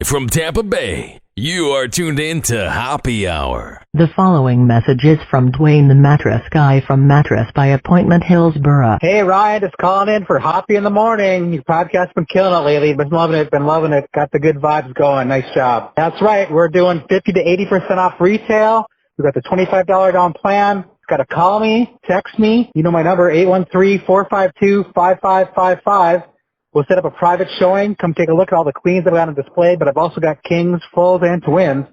From Tampa Bay, you are tuned in to Hoppe Hour. The following message is from Dwayne the Mattress Guy from Mattress by Appointment, Hillsborough. Hey, Ryan, just calling in for Hoppe in the Morning. Your podcast's been killing it lately. Been loving it. Got the good vibes going. Nice job. That's right. We're doing 50 to 80% off retail. We've got the $25 down plan. Got to call me, text me. You know my number, 813-452-5555. We'll set up a private showing. Come take a look at all the queens that I've got on display, but I've also got kings, fulls, and twins.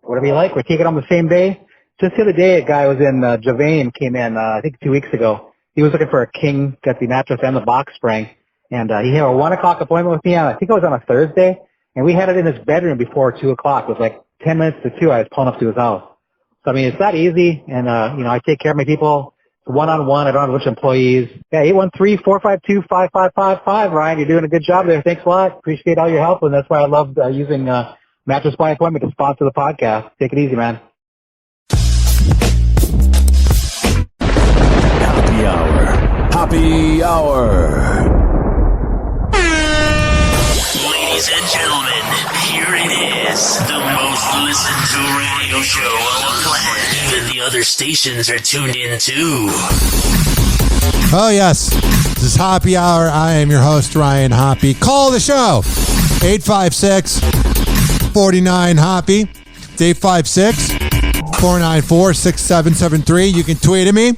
Whatever you like. We're taking on the same day. Just the other day, a guy was in Javane, came in, I think 2 weeks ago. He was looking for a king, got the mattress and the box spring. And he had a 1 o'clock appointment with me on, I think it was on a Thursday. And we had it in his bedroom before 2 o'clock. It was like 10 minutes to 2. I was pulling up to his house. So, I mean, it's not easy. And, I take care of my people. One-on-one. I don't have a bunch of employees. Yeah, 813-452-5555. Ryan, you're doing a good job there. Thanks a lot. Appreciate all your help, and that's why I love using Mattress by Appointment to sponsor the podcast. Take it easy, man. Hoppe Hour. Hoppe Hour. Ladies and gentlemen, here it is. The most listened to radio show on the planet. Even the other stations are tuned in too. Oh, yes. This is Hoppe Hour. I am your host, Ryan Hoppe. Call the show. 856-49-HOPPE. It's 856-494-6773. You can tweet at me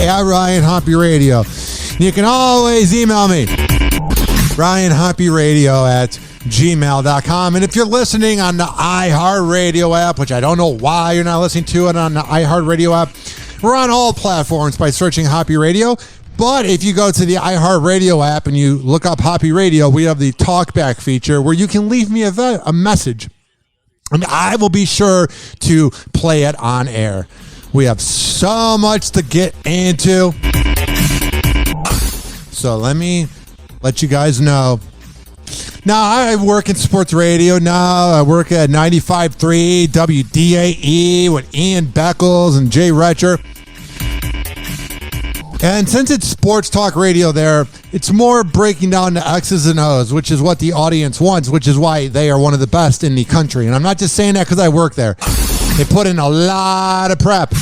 at Ryan Hoppe Radio. You can always email me, RyanHoppeRadio@gmail.com. And if you're listening on the iHeartRadio app, which I don't know why you're not listening to it on the iHeartRadio app, we're on all platforms by searching Hoppe Radio. But if you go to the iHeartRadio app and you look up Hoppe Radio, we have the talkback feature where you can leave me a message. And I will be sure to play it on air. We have so much to get into. So let me let you guys know. Now, I work in sports radio now. I work at 95.3 WDAE with Ian Beckles and Jay Retcher. And since it's sports talk radio there, it's more breaking down the X's and O's, which is what the audience wants, which is why they are one of the best in the country. And I'm not just saying that because I work there. They put in a lot of prep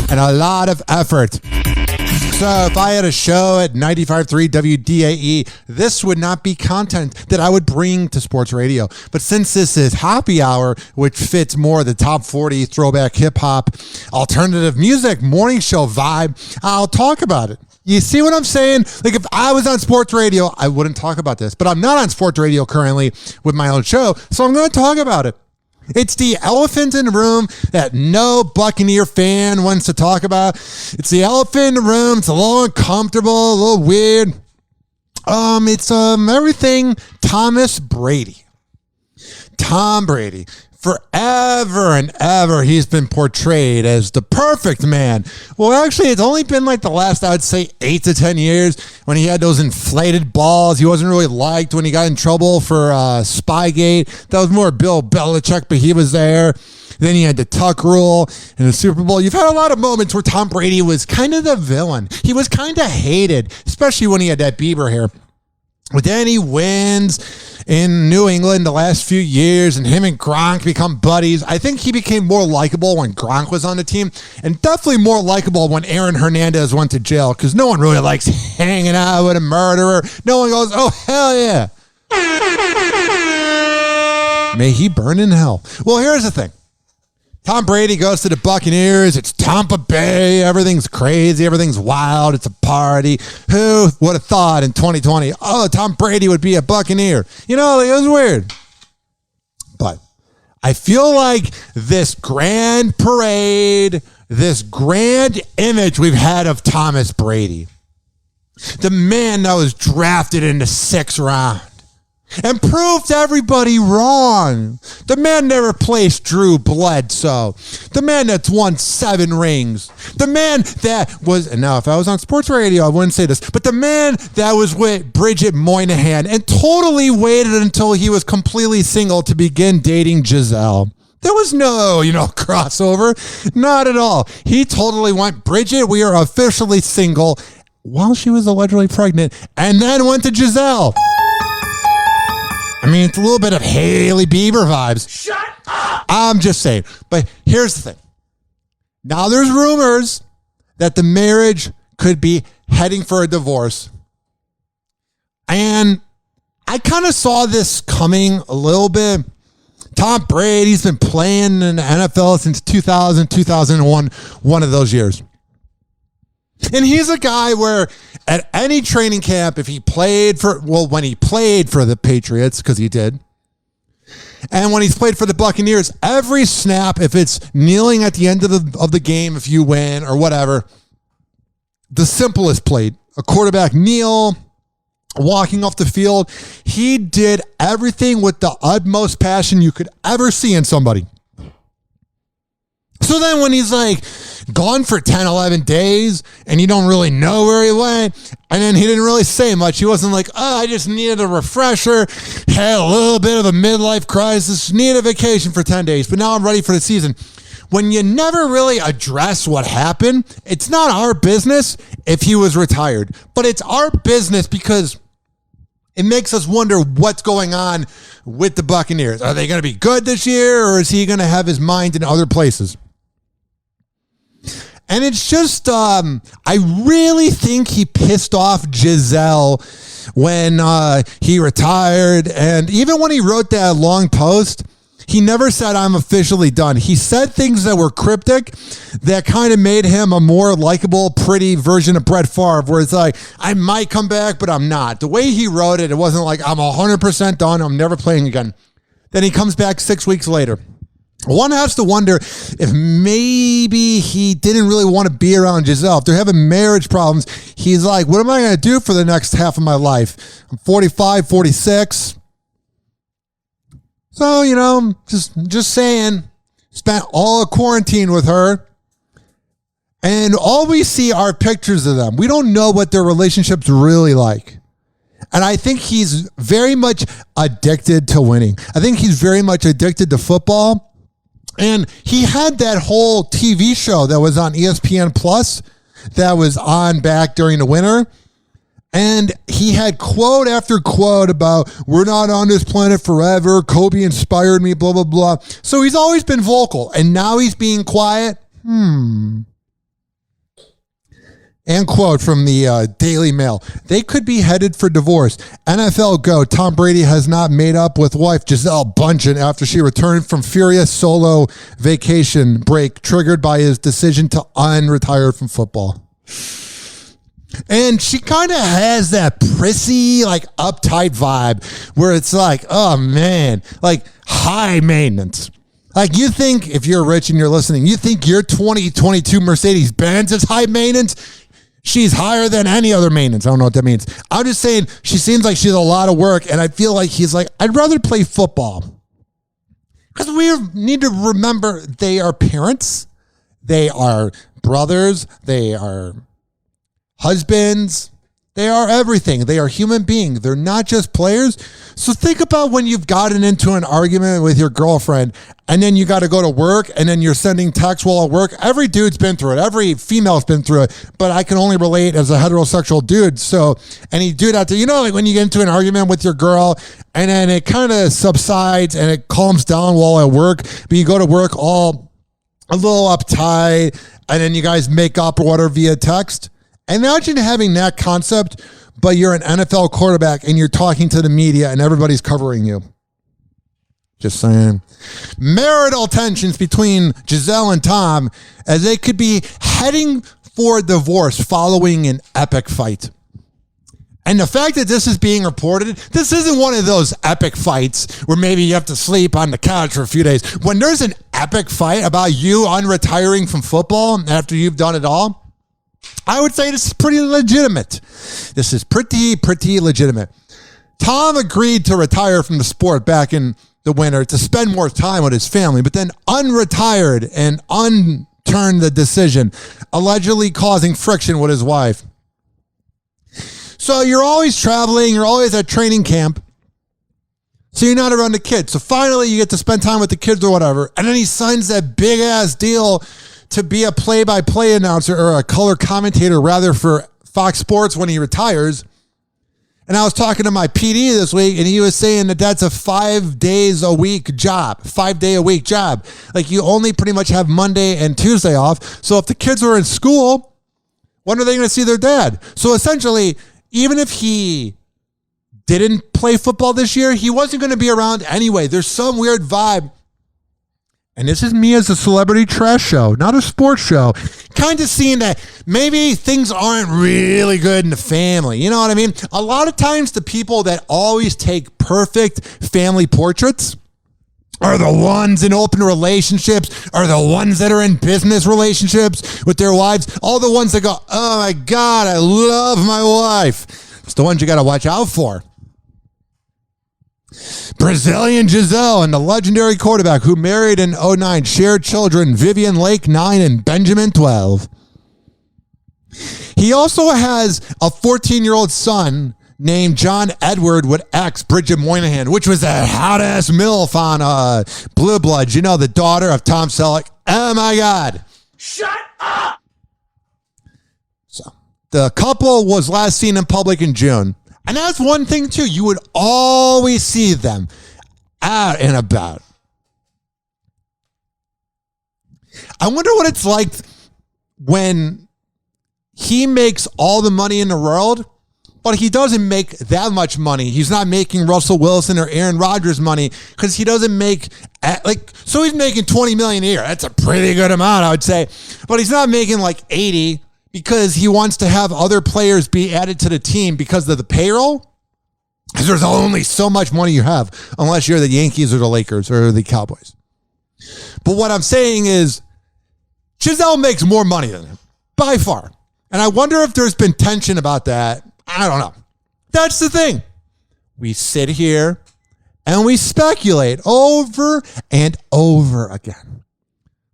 and a lot of effort. So if I had a show at 95.3 WDAE, this would not be content that I would bring to sports radio. But since this is Hoppe Hour, which fits more the top 40 throwback hip-hop, alternative music, morning show vibe, I'll talk about it. You see what I'm saying? Like if I was on sports radio, I wouldn't talk about this. But I'm not on sports radio currently with my own show, so I'm going to talk about it. It's the elephant in the room that no Buccaneer fan wants to talk about. It's the elephant in the room. It's a little uncomfortable, a little weird. It's everything Thomas Brady. Tom Brady. Forever and ever, he's been portrayed as the perfect man. Well, actually, it's only been like the last, I would say, 8 to 10 years when he had those inflated balls. He wasn't really liked when he got in trouble for Spygate. That was more Bill Belichick, but he was there. Then he had the Tuck rule in the Super Bowl. You've had a lot of moments where Tom Brady was kind of the villain. He was kind of hated, especially when he had that Bieber hair. But then he wins in New England the last few years, and him and Gronk become buddies. I think he became more likable when Gronk was on the team, and definitely more likable when Aaron Hernandez went to jail, because no one really likes hanging out with a murderer. No one goes, oh, hell yeah. May he burn in hell. Well, here's the thing. Tom Brady goes to the Buccaneers. It's Tampa Bay. Everything's crazy. Everything's wild. It's a party. Who would have thought in 2020, oh, Tom Brady would be a Buccaneer? You know, it was weird. But I feel like this grand parade, this grand image we've had of Thomas Brady, the man that was drafted in the 6th round, and proved everybody wrong. The man that replaced Drew Bledsoe. The man that's won 7 rings. The man that was, and now if I was on sports radio, I wouldn't say this, but the man that was with Bridget Moynihan and totally waited until he was completely single to begin dating Giselle. There was no, crossover. Not at all. He totally went, Bridget, we are officially single, while she was allegedly pregnant, and then went to Giselle. I mean, it's a little bit of Hailey Bieber vibes. Shut up! I'm just saying. But here's the thing. Now there's rumors that the marriage could be heading for a divorce. And I kind of saw this coming a little bit. Tom Brady's been playing in the NFL since 2000, 2001, one of those years. And he's a guy where at any training camp, if he played for, well, when he played for the Patriots, because he did, and when he's played for the Buccaneers, every snap, if it's kneeling at the end of the game, if you win or whatever, the simplest play, a quarterback kneel, walking off the field, he did everything with the utmost passion you could ever see in somebody. So then when he's like gone for 10, 11 days and you don't really know where he went, and then he didn't really say much. He wasn't like, oh, I just needed a refresher, had a little bit of a midlife crisis, needed a vacation for 10 days, but now I'm ready for the season. When you never really address what happened, it's not our business if he was retired, but it's our business because it makes us wonder what's going on with the Buccaneers. Are they going to be good this year, or is he going to have his mind in other places? And it's just, I really think he pissed off Giselle when he retired. And even when he wrote that long post, he never said, I'm officially done. He said things that were cryptic that kind of made him a more likable, pretty version of Brett Favre, where it's like, I might come back, but I'm not. The way he wrote it, it wasn't like, I'm 100% done, I'm never playing again. Then he comes back 6 weeks later. One has to wonder if maybe he didn't really want to be around Giselle. If they're having marriage problems, he's like, what am I going to do for the next half of my life? I'm 45, 46. So, you know, just saying, spent all of quarantine with her. And all we see are pictures of them. We don't know what their relationship's really like. And I think he's very much addicted to winning. I think he's very much addicted to football. And he had that whole TV show that was on ESPN Plus that was on back during the winter. And he had quote after quote about, we're not on this planet forever. Kobe inspired me, blah, blah, blah. So he's always been vocal. And now he's being quiet. And quote from the Daily Mail, they could be headed for divorce. NFL GOAT Tom Brady has not made up with wife Gisele Bündchen after she returned from furious solo vacation break triggered by his decision to unretire from football. And she kind of has that prissy, like uptight vibe where it's like, oh man, like high maintenance. Like you think if you're rich and you're listening, you think your 2022 Mercedes-Benz is high maintenance? She's higher than any other maintenance. I don't know what that means. I'm just saying she seems like she's a lot of work, and I feel like he's like, I'd rather play football. Because we need to remember they are parents, they are brothers, they are husbands, they are everything. They are human beings. They're not just players. So think about when you've gotten into an argument with your girlfriend and then you got to go to work and then you're sending texts while at work. Every dude's been through it. Every female's been through it. But I can only relate as a heterosexual dude. So any dude out there, you know, like when you get into an argument with your girl and then it kind of subsides and it calms down while at work, but you go to work all a little uptight and then you guys make up or whatever via text. Imagine having that concept, but you're an NFL quarterback and you're talking to the media and everybody's covering you. Just saying. Marital tensions between Giselle and Tom as they could be heading for divorce following an epic fight. And the fact that this is being reported, this isn't one of those epic fights where maybe you have to sleep on the couch for a few days. When there's an epic fight about you unretiring from football after you've done it all, I would say this is pretty legitimate. This is pretty legitimate. Tom agreed to retire from the sport back in the winter to spend more time with his family, but then unretired and unturned the decision, allegedly causing friction with his wife. So you're always traveling, you're always at training camp, so you're not around the kids. So finally you get to spend time with the kids or whatever, and then he signs that big-ass deal to be a play-by-play announcer or a color commentator rather for Fox Sports when he retires. And I was talking to my PD this week, and he was saying that that's a 5 days a week job, 5 day a week job. Like you only pretty much have Monday and Tuesday off. So if the kids were in school, when are they going to see their dad? So essentially, even if he didn't play football this year, he wasn't going to be around anyway. There's some weird vibe. And this is me as a celebrity trash show, not a sports show. Kind of seeing that maybe things aren't really good in the family. You know what I mean? A lot of times the people that always take perfect family portraits are the ones in open relationships, are the ones that are in business relationships with their wives, all the ones that go, oh my God, I love my wife. It's the ones you got to watch out for. Brazilian Giselle and the legendary quarterback who married in 2009 shared children Vivian Lake 9 and Benjamin 12. He also has a 14-year-old son named John Edward with ex Bridget Moynihan, which was that hot-ass MILF on Blue Bloods. You know, the daughter of Tom Selleck. Oh, my God. Shut up! So the couple was last seen in public in June. And that's one thing, too. You would always see them out and about. I wonder what it's like when he makes all the money in the world, but he doesn't make that much money. He's not making Russell Wilson or Aaron Rodgers money because he doesn't make, so he's making $20 million a year. That's a pretty good amount, I would say. But he's not making like 80 because he wants to have other players be added to the team because of the payroll. Because there's only so much money you have unless you're the Yankees or the Lakers or the Cowboys. But what I'm saying is Giselle makes more money than him by far. And I wonder if there's been tension about that. I don't know. That's the thing. We sit here and we speculate over and over again.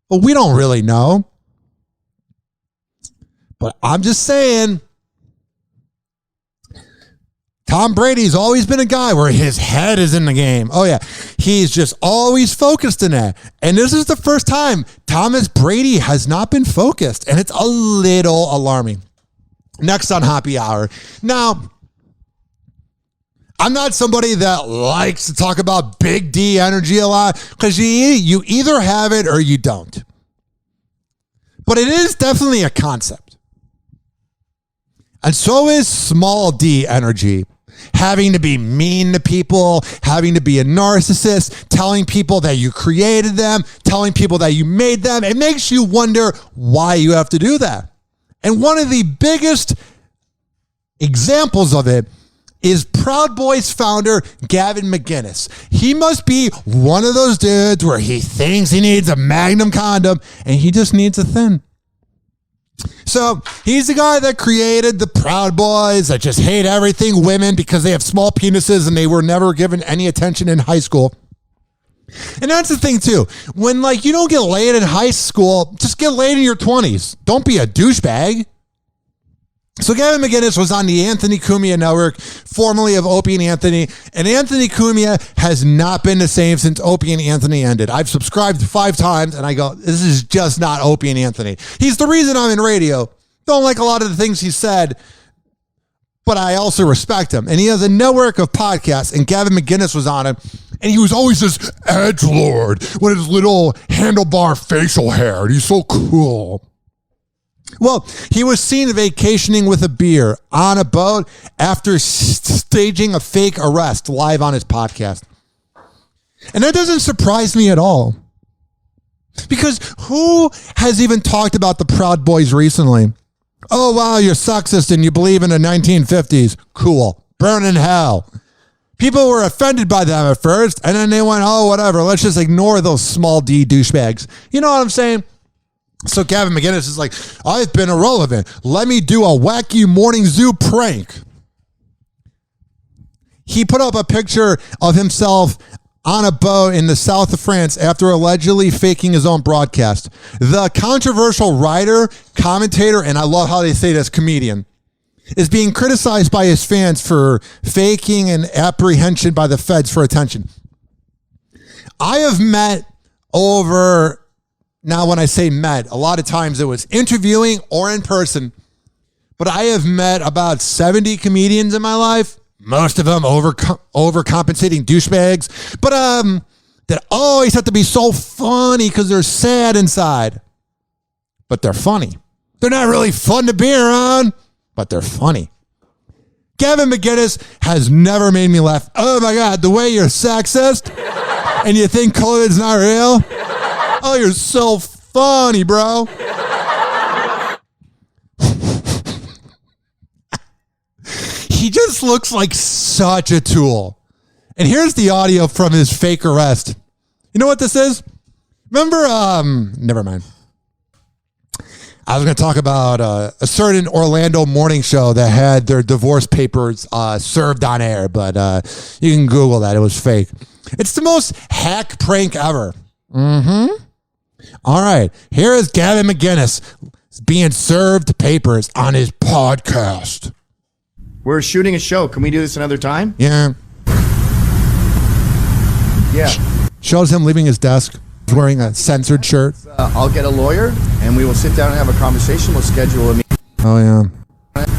But we don't really know. But I'm just saying, Tom Brady's always been a guy where his head is in the game. Oh, yeah. He's just always focused in that. And this is the first time Thomas Brady has not been focused. And it's a little alarming. Next on Hoppe Hour. Now, I'm not somebody that likes to talk about big D energy a lot because you either have it or you don't. But it is definitely a concept. And so is small D energy. Having to be mean to people, having to be a narcissist, telling people that you created them, telling people that you made them. It makes you wonder why you have to do that. And one of the biggest examples of it is Proud Boys founder Gavin McInnes. He must be one of those dudes where he thinks he needs a Magnum condom and he just needs a thin. So he's the guy that created the Proud Boys that just hate everything women because they have small penises and they were never given any attention in high school. And that's the thing too. When you don't get laid in high school, just get laid in your 20s. Don't be a douchebag. So Gavin McInnes was on the Anthony Cumia network, formerly of Opie and Anthony, and Anthony Cumia has not been the same since Opie and Anthony ended. I've subscribed 5 times, and I go, this is just not Opie and Anthony. He's the reason I'm in radio. Don't like a lot of the things he said, but I also respect him. And he has a network of podcasts, and Gavin McInnes was on it, and he was always this edgelord with his little handlebar facial hair. He's so cool. Well, he was seen vacationing with a beer on a boat after staging a fake arrest live on his podcast. And that doesn't surprise me at all. Because who has even talked about the Proud Boys recently? Oh, wow, you're sexist and you believe in the 1950s. Cool. Burn in hell. People were offended by them at first, and then they went, oh, whatever, let's just ignore those small D douchebags. You know what I'm saying? So Gavin McInnes is like, I've been irrelevant. Let me do a wacky morning zoo prank. He put up a picture of himself on a boat in the south of France after allegedly faking his own broadcast. The controversial writer, commentator, and I love how they say this, comedian, is being criticized by his fans for faking an apprehension by the feds for attention. I have met over... Now, when I say met, a lot of times it was interviewing or in person, but I have met about 70 comedians in my life, most of them overcompensating douchebags, but that always have to be so funny because they're sad inside. But they're funny. They're not really fun to be around, but they're funny. Gavin McGinnis has never made me laugh. Oh my God, the way you're sexist and you think COVID's not real? Oh, you're so funny, bro. He just looks like such a tool. And here's the audio from his fake arrest. You know what this is? Remember, never mind. I was going to talk about a certain Orlando morning show that had their divorce papers served on air, but you can Google that. It was fake. It's the most hack prank ever. Mm-hmm. All right. Here is Gavin McGinnis being served papers on his podcast. We're shooting a show. Can we do this another time? Yeah. Yeah. Shows him leaving his desk. Wearing a censored shirt. I'll get a lawyer and we will sit down and have a conversation. We'll schedule a meeting. Oh, yeah.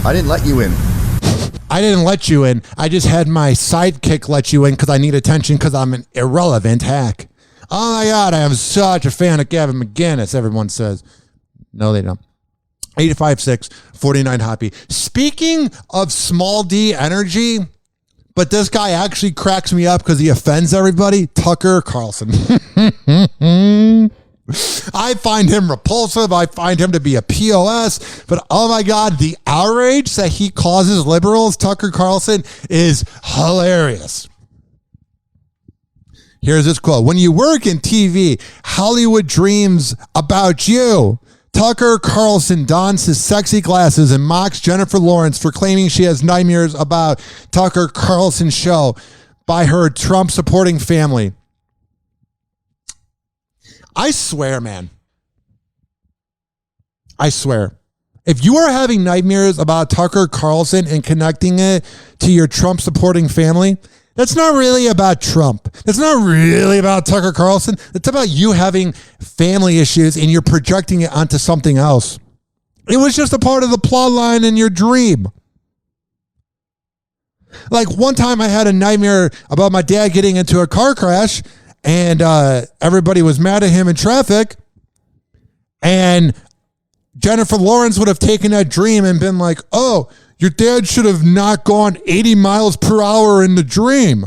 I didn't let you in. I didn't let you in. I just had my sidekick let you in because I need attention because I'm an irrelevant hack. Oh, my God. I am such a fan of Gavin McGinnis, everyone says. No, they don't. 856-49-HOPPE. Speaking of small D energy, but this guy actually cracks me up because he offends everybody. Tucker Carlson. I find him repulsive. I find him to be a POS. But oh my God, the outrage that he causes liberals, Tucker Carlson, is hilarious. Here's this quote. When you work in TV, Hollywood dreams about you. Tucker Carlson dons his sexy glasses and mocks Jennifer Lawrence for claiming she has nightmares about Tucker Carlson's show by her Trump-supporting family. I swear, man. I swear. If you are having nightmares about Tucker Carlson and connecting it to your Trump-supporting family, that's not really about Trump. That's not really about Tucker Carlson. It's about you having family issues and you're projecting it onto something else. It was just a part of the plot line in your dream. Like one time I had a nightmare about my dad getting into a car crash and everybody was mad at him in traffic. And Jennifer Lawrence would have taken that dream and been like, oh, your dad should have not gone 80 miles per hour in the dream.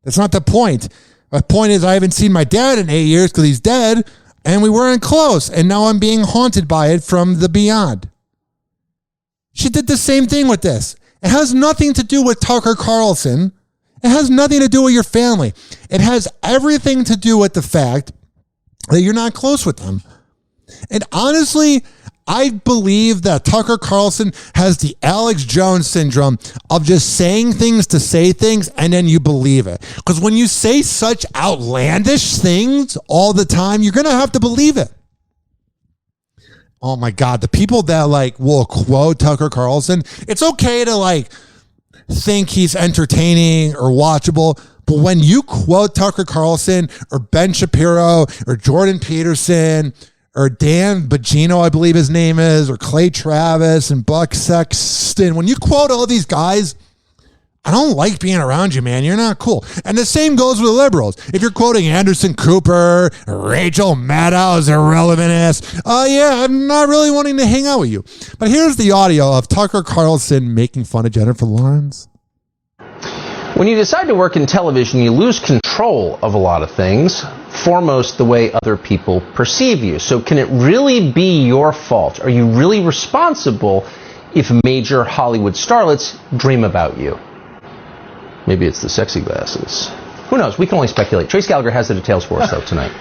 That's not the point. The point is I haven't seen my dad in 8 years because he's dead and we weren't close. And now I'm being haunted by it from the beyond. She did the same thing with this. It has nothing to do with Tucker Carlson. It has nothing to do with your family. It has everything to do with the fact that you're not close with them. And honestly, I believe that Tucker Carlson has the Alex Jones syndrome of just saying things to say things and then you believe it. Because when you say such outlandish things all the time, you're going to have to believe it. Oh my God, the people that like will quote Tucker Carlson, it's okay to like think he's entertaining or watchable. But when you quote Tucker Carlson or Ben Shapiro or Jordan Peterson or Dan Bongino, I believe his name is, or Clay Travis and Buck Sexton. When you quote all these guys, I don't like being around you, man. You're not cool. And the same goes with the liberals. If you're quoting Anderson Cooper, Rachel Maddow's irrelevant ass, yeah, I'm not really wanting to hang out with you. But here's the audio of Tucker Carlson making fun of Jennifer Lawrence. When you decide to work in television, you lose control of a lot of things, foremost the way other people perceive you. So can it really be your fault? Are you really responsible if major Hollywood starlets dream about you? Maybe it's the sexy glasses. Who knows? We can only speculate. Trace Gallagher has the details for us, though, tonight.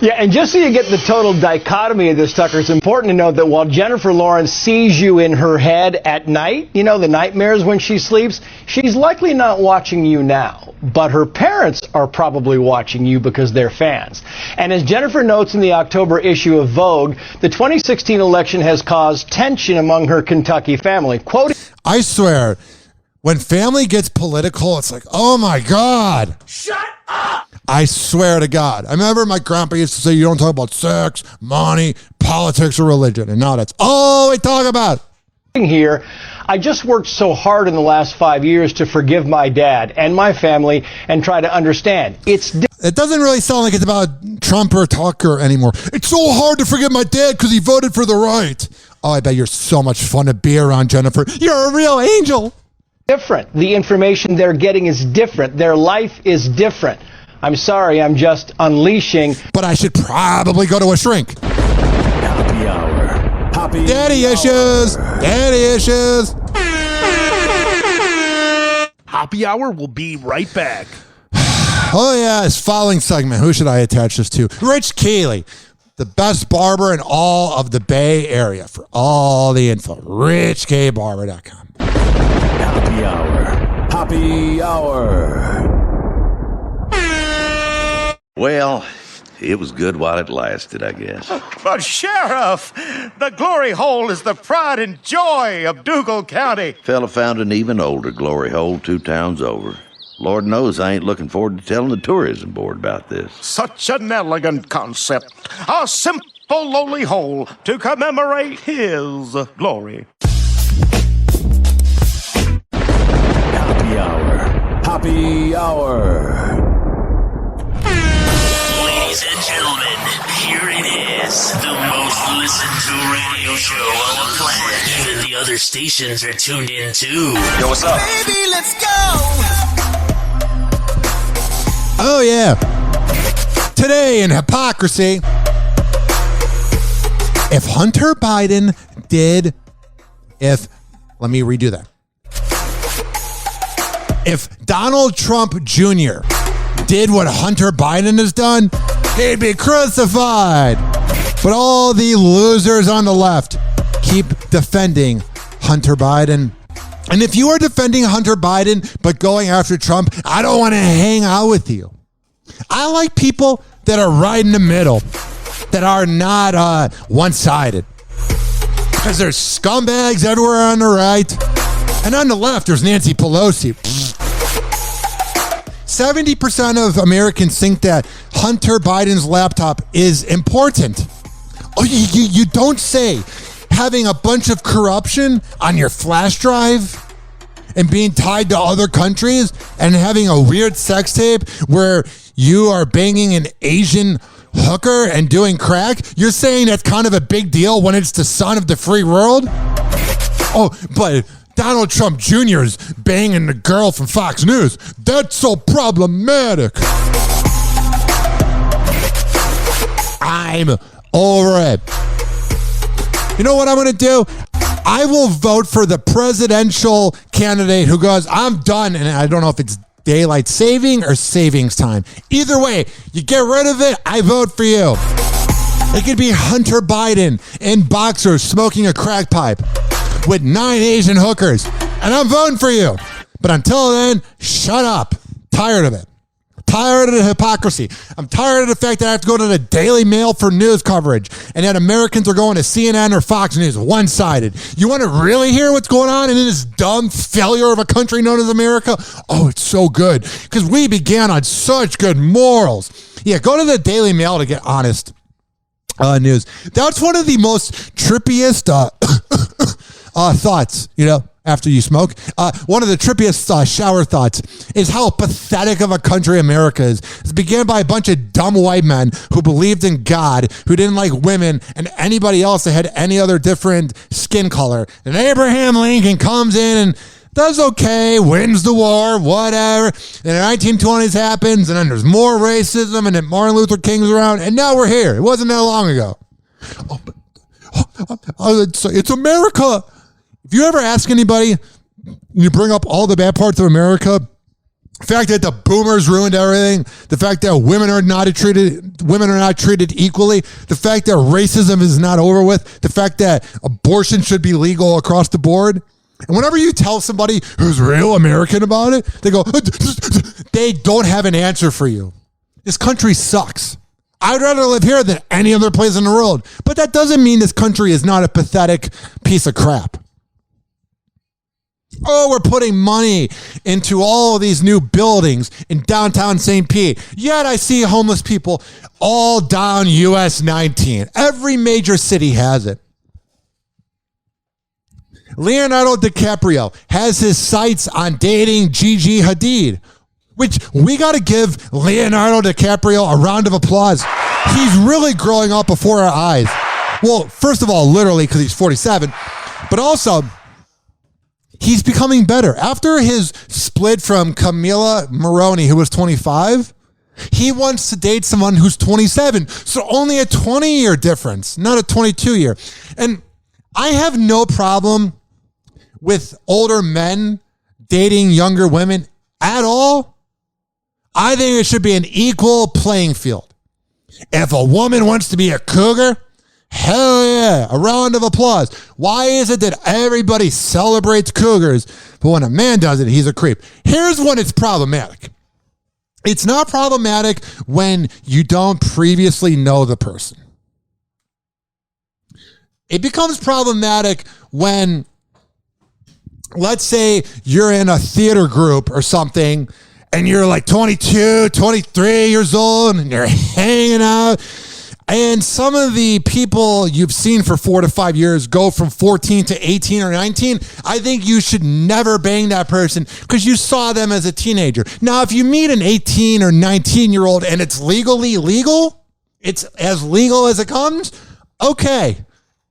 Yeah, and just so you get the total dichotomy of this, Tucker, it's important to note that while Jennifer Lawrence sees you in her head at night, you know, the nightmares when she sleeps, she's likely not watching you now. But her parents are probably watching you because they're fans. And as Jennifer notes in the October issue of Vogue, the 2016 election has caused tension among her Kentucky family. Quote, I swear, when family gets political, it's like, oh my God. Shut up! I swear to God. I remember my grandpa used to say, you don't talk about sex, money, politics, or religion. And now that's all we talk about. here. I just worked so hard in the last 5 years to forgive my dad and my family and try to understand. It doesn't really sound like it's about Trump or Tucker anymore. It's so hard to forgive my dad because he voted for the right. Oh, I bet you're so much fun to be around, Jennifer. You're a real angel. Different. The information they're getting is different. Their life is different. I'm sorry, I'm just unleashing. But I should probably go to a shrink. Happy Hour. Happy Daddy Hour. issues. Daddy issues. Happy Hour will be right back. Oh, yeah, this following segment. Who should I attach this to? Rich Keeley, the best barber in all of the Bay Area. For all the info, richkbarber.com. Happy Hour. Happy Hour. Well, it was good while it lasted, I guess. But Sheriff, the glory hole is the pride and joy of Dougal County. Fella found an even older glory hole 2 towns over. Lord knows I ain't looking forward to telling the tourism board about this. Such an elegant concept. A simple, lowly hole to commemorate his glory. Happy Hour. Happy Hour. Ladies and gentlemen, here it is. The most listened to radio show on the planet. Even the other stations are tuned in too. Yo, what's up? Baby, let's go! Oh, yeah. Today in hypocrisy, if Hunter Biden let me redo that. If Donald Trump Jr. did what Hunter Biden has done, he'd be crucified. But all the losers on the left keep defending Hunter Biden. And if you are defending Hunter Biden but going after Trump, I don't want to hang out with you. I like people that are right in the middle, that are not one-sided. Because there's scumbags everywhere on the right. And on the left, there's Nancy Pelosi. 70% of Americans think that Hunter Biden's laptop is important. Oh, you don't say. Having a bunch of corruption on your flash drive and being tied to other countries and having a weird sex tape where you are banging an Asian hooker and doing crack, you're saying that's kind of a big deal when it's the son of the free world? Oh, but Donald Trump Jr. is banging the girl from Fox News. That's so problematic. I'm over it. You know what I'm going to do? I will vote for the presidential candidate who goes, I'm done. And I don't know if it's daylight saving or savings time. Either way, you get rid of it, I vote for you. It could be Hunter Biden in boxers smoking a crack pipe with 9 Asian hookers. And I'm voting for you. But until then, shut up. Tired of it. Tired of the hypocrisy. I'm tired of the fact that I have to go to the Daily Mail for news coverage and that Americans are going to CNN or Fox News one-sided. You want to really hear what's going on in this dumb failure of a country known as America? Oh, it's so good because we began on such good morals. Yeah, go to the Daily Mail to get honest news. That's one of the most trippiest thoughts, after you smoke. One of the trippiest shower thoughts is how pathetic of a country America is. It began by a bunch of dumb white men who believed in God, who didn't like women and anybody else that had any other different skin color. And Abraham Lincoln comes in and does okay, wins the war, whatever. And the 1920s happens, and then there's more racism, and then Martin Luther King's around, and now we're here. It wasn't that long ago. It's America. If you ever ask anybody, you bring up all the bad parts of America, the fact that the boomers ruined everything, the fact that women are not treated equally, the fact that racism is not over with, the fact that abortion should be legal across the board. And whenever you tell somebody who's real American about it, they go, they don't have an answer for you. This country sucks. I'd rather live here than any other place in the world. But that doesn't mean this country is not a pathetic piece of crap. Oh, we're putting money into all of these new buildings in downtown St. Pete. Yet I see homeless people all down US 19. Every major city has it. Leonardo Dicaprio has his sights on dating Gigi Hadid, which we got to give Leonardo DiCaprio a round of applause. He's really growing up before our eyes. Well, first of all, literally because he's 47, but also he's becoming better. After his split from Camila Moroni, who was 25, he wants to date someone who's 27. So only a 20-year difference, not a 22-year. And I have no problem with older men dating younger women at all. I think it should be an equal playing field. If a woman wants to be a cougar, hell yeah, a round of applause. Why is it that everybody celebrates cougars, but when a man does it, he's a creep? Here's when it's problematic. It's not problematic when you don't previously know the person. It becomes problematic when, let's say you're in a theater group or something, and you're like 22, 23 years old, and you're hanging out, and some of the people you've seen for 4 to 5 years go from 14 to 18 or 19, I think you should never bang that person because you saw them as a teenager. Now, if you meet an 18 or 19-year-old and it's legally legal, it's as legal as it comes, okay.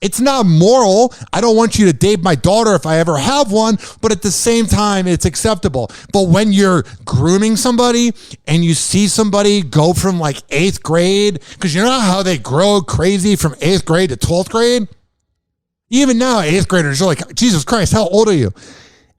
It's not moral. I don't want you to date my daughter if I ever have one, but at the same time, it's acceptable. But when you're grooming somebody and you see somebody go from like 8th grade, because you know how they grow crazy from 8th grade to 12th grade? Even now, 8th graders are like, Jesus Christ, how old are you?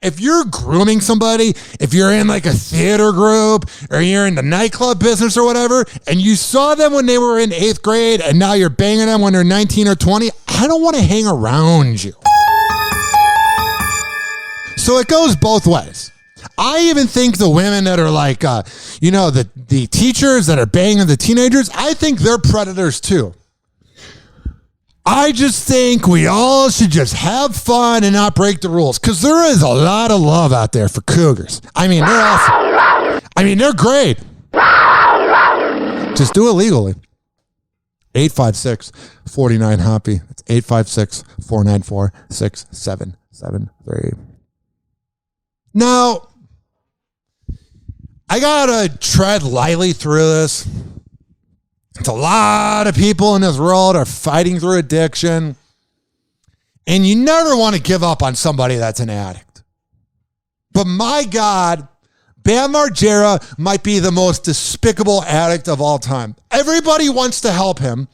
If you're grooming somebody, if you're in like a theater group or you're in the nightclub business or whatever, and you saw them when they were in 8th grade and now you're banging them when they're 19 or 20, I don't want to hang around you. So it goes both ways. I even think the women that are like, the teachers that are banging the teenagers, I think they're predators too. I just think we all should just have fun and not break the rules because there is a lot of love out there for cougars. I mean, they're awesome. I mean, they're great. Just do it legally. 856-49-HOPPE. That's 856-494-6773. Now, I gotta tread lightly through this. It's a lot of people in this world are fighting through addiction. And you never want to give up on somebody that's an addict. But my God, Bam Margera might be the most despicable addict of all time. Everybody wants to help him.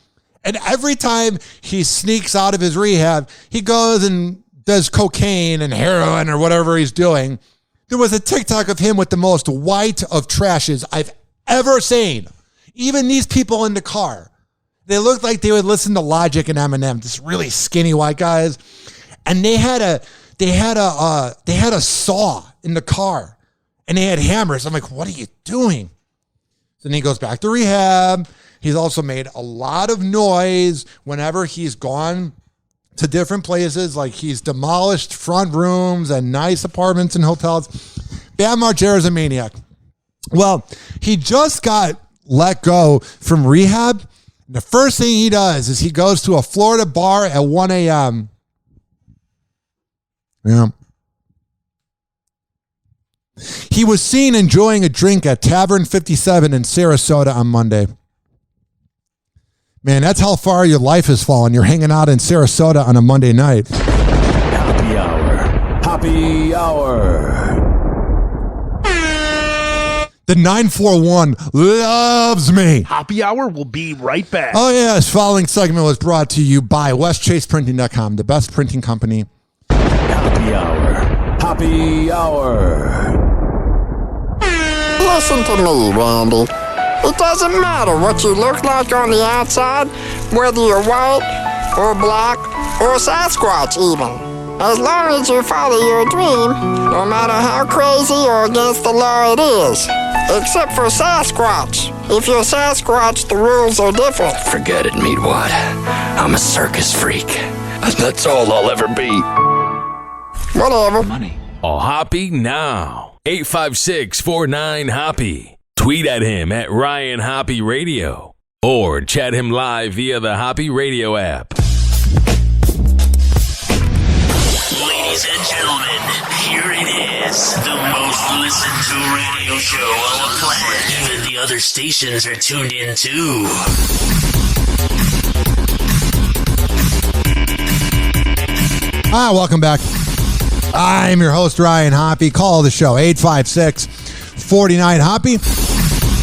And every time he sneaks out of his rehab, he goes and does cocaine and heroin or whatever he's doing. There was a TikTok of him with the most white of trashes I've ever seen. Even these people in the car, they looked like they would listen to Logic and Eminem, just really skinny white guys. And they had a saw in the car and they had hammers. I'm like, what are you doing? Then he goes back to rehab. He's also made a lot of noise whenever he's gone to different places. Like he's demolished front rooms and nice apartments and hotels. Bam Margera's a maniac. Well, he just got let go from rehab. The first thing he does is he goes to a Florida bar at 1 a.m. Yeah. He was seen enjoying a drink at Tavern 57 in Sarasota on Monday. Man, that's how far your life has fallen. You're hanging out in Sarasota on a Monday night. Happy Hour. Happy Hour. The 941 loves me. Hoppe Hour will be right back. Oh, yeah. This following segment was brought to you by WestChasePrinting.com, the best printing company. Happy Hour. Happy Hour. Listen to me, Randy. It doesn't matter what you look like on the outside, whether you're white or black or Sasquatch even. As long as you follow your dream, no matter how crazy or against the law it is. Except for Sasquatch. If you're Sasquatch, the rules are different. Forget it, Meatwad. I'm a circus freak. That's all I'll ever be. Whatever. Money. Oh, Hoppe now. 856-49-HOPPE. Tweet at him at Ryan Hoppe Radio. Or chat him live via the Hoppe Radio app. Ladies and gentlemen, here it is. The most listened to radio show on the planet. Even the other stations are tuned in too. Hi, welcome back. I'm your host, Ryan Hoppe. Call the show, 856-49-HOPPE.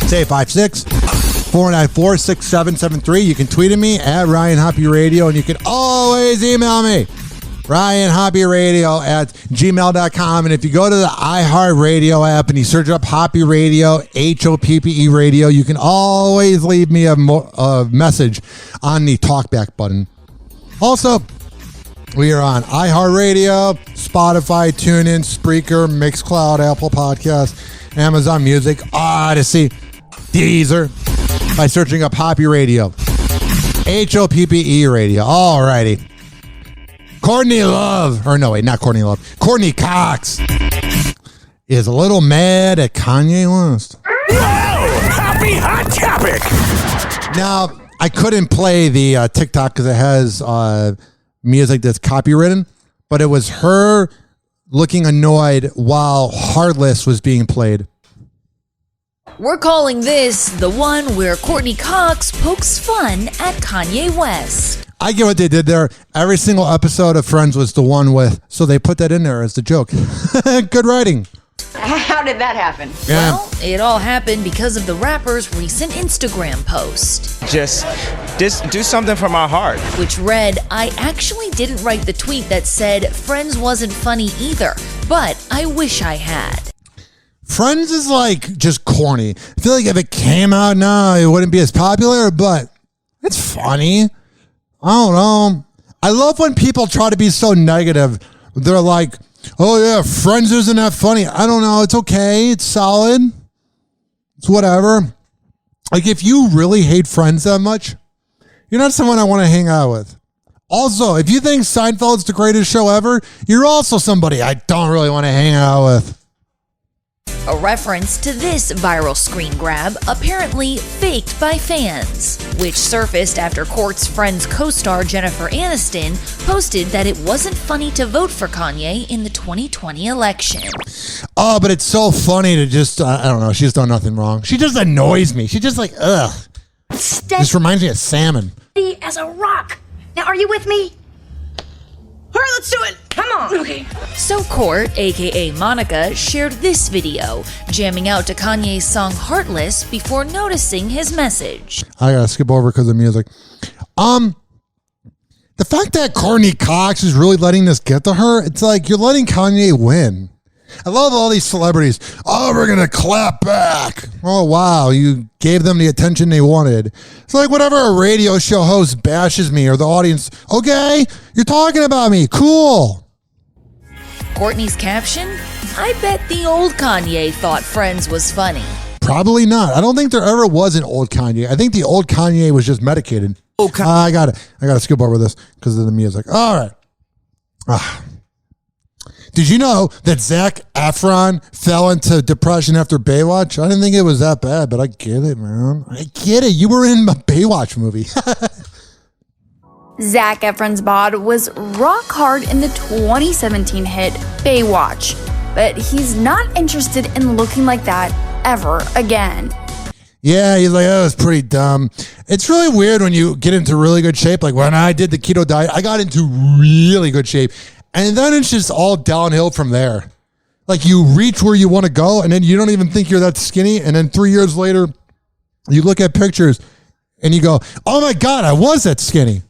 Say 856-494-6773. You can tweet at me at Ryan Hoppe Radio, and you can always email me, RyanHoppeRadio@gmail.com. And if you go to the iHeartRadio app and you search up Hoppe Radio, HOPPE Radio, you can always leave me a message on the talkback button. Also, we are on iHeartRadio, Spotify, TuneIn, Spreaker, Mixcloud, Apple Podcasts, Amazon Music, Odyssey, Deezer, by searching up Hoppe Radio, HOPPE Radio. Alrighty. Courtney Cox is a little mad at Kanye West. Whoa! Happy hot topic! Now, I couldn't play the TikTok because it has music that's copywritten, but it was her looking annoyed while Heartless was being played. We're calling this the one where Courtney Cox pokes fun at Kanye West. I get what they did there. Every single episode of Friends was the one with, so they put that in there as the joke. Good writing. How did that happen? Yeah. Well, it all happened because of the rapper's recent Instagram post. Just do something for my heart. Which read, I actually didn't write the tweet that said Friends wasn't funny either, but I wish I had. Friends is like just corny. I feel like if it came out now, it wouldn't be as popular, but it's funny. I don't know. I love when people try to be so negative. They're like, oh yeah, Friends isn't that funny. I don't know. It's okay. It's solid. It's whatever. Like if you really hate Friends that much, you're not someone I want to hang out with. Also, if you think Seinfeld's the greatest show ever, you're also somebody I don't really want to hang out with. A reference to this viral screen grab, apparently faked by fans, which surfaced after Court's Friends co-star Jennifer Aniston posted that it wasn't funny to vote for Kanye in the 2020 election. Oh, but it's so funny to just, I don't know, she's done nothing wrong. She just annoys me. She's just like, ugh. Just reminds me of salmon. As a rock. Now, are you with me? All right, let's do it. Come on. Okay. So Court, aka Monica, shared this video, jamming out to Kanye's song Heartless before noticing his message. I gotta skip over because of music. The fact that Courtney Cox is really letting this get to her, it's like you're letting Kanye win. I love all these celebrities. Oh, we're going to clap back. Oh, wow. You gave them the attention they wanted. It's like whenever a radio show host bashes me or the audience, okay, you're talking about me. Cool. Courtney's caption, I bet the old Kanye thought Friends was funny. Probably not. I don't think there ever was an old Kanye. I think the old Kanye was just medicated. I got to skip over this because of the music. All right. Did you know that Zac Efron fell into depression after Baywatch? I didn't think it was that bad, but I get it, man. I get it. You were in a Baywatch movie. Zac Efron's bod was rock hard in the 2017 hit Baywatch, but he's not interested in looking like that ever again. Yeah, he's like, oh, it's pretty dumb. It's really weird when you get into really good shape. Like when I did the keto diet, I got into really good shape. And then it's just all downhill from there. Like you reach where you want to go, and then you don't even think you're that skinny. And then 3 years later, you look at pictures and you go, oh my God, I was that skinny.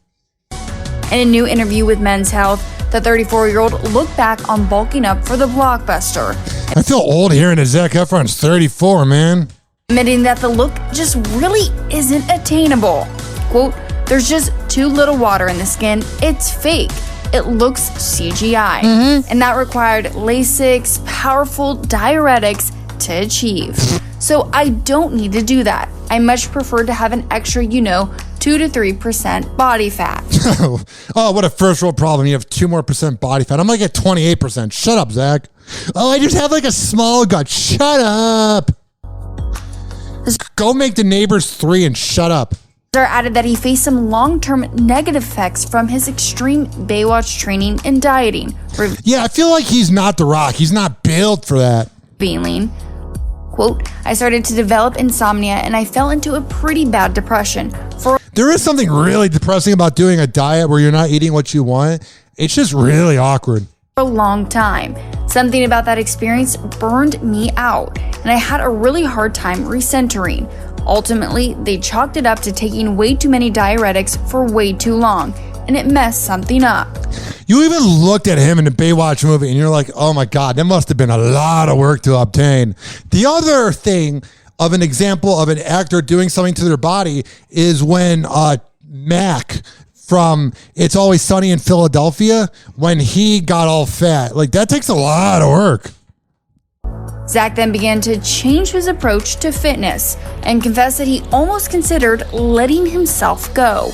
In a new interview with Men's Health, the 34-year-old looked back on bulking up for the blockbuster. I feel old hearing that Zac Efron's 34, man. Admitting that the look just really isn't attainable. Quote, there's just too little water in the skin. It's fake. It looks CGI. And that required Lasix, powerful diuretics to achieve. So I don't need to do that. I much prefer to have an extra, 2 to 3% body fat. Oh, what a first world problem. You have 2% more body fat. I'm like at 28%. Shut up, Zach. Oh, I just have like a small gut. Shut up. Go make the neighbors 3 and shut up. added that he faced some long-term negative effects from his extreme Baywatch training and dieting. Yeah, I feel like he's not The Rock. He's not built for that. Revealing, quote, I started to develop insomnia and I fell into a pretty bad depression. There is something really depressing about doing a diet where you're not eating what you want. It's just really awkward. A long time. Something about that experience burned me out, and I had a really hard time recentering. Ultimately, they chalked it up to taking way too many diuretics for way too long, and it messed something up. You even looked at him in the Baywatch movie, and you're like, oh my God, that must have been a lot of work to obtain. The other thing of an example of an actor doing something to their body is when Mac from It's Always Sunny in Philadelphia, when he got all fat. Like, that takes a lot of work. Zach then began to change his approach to fitness and confessed that he almost considered letting himself go.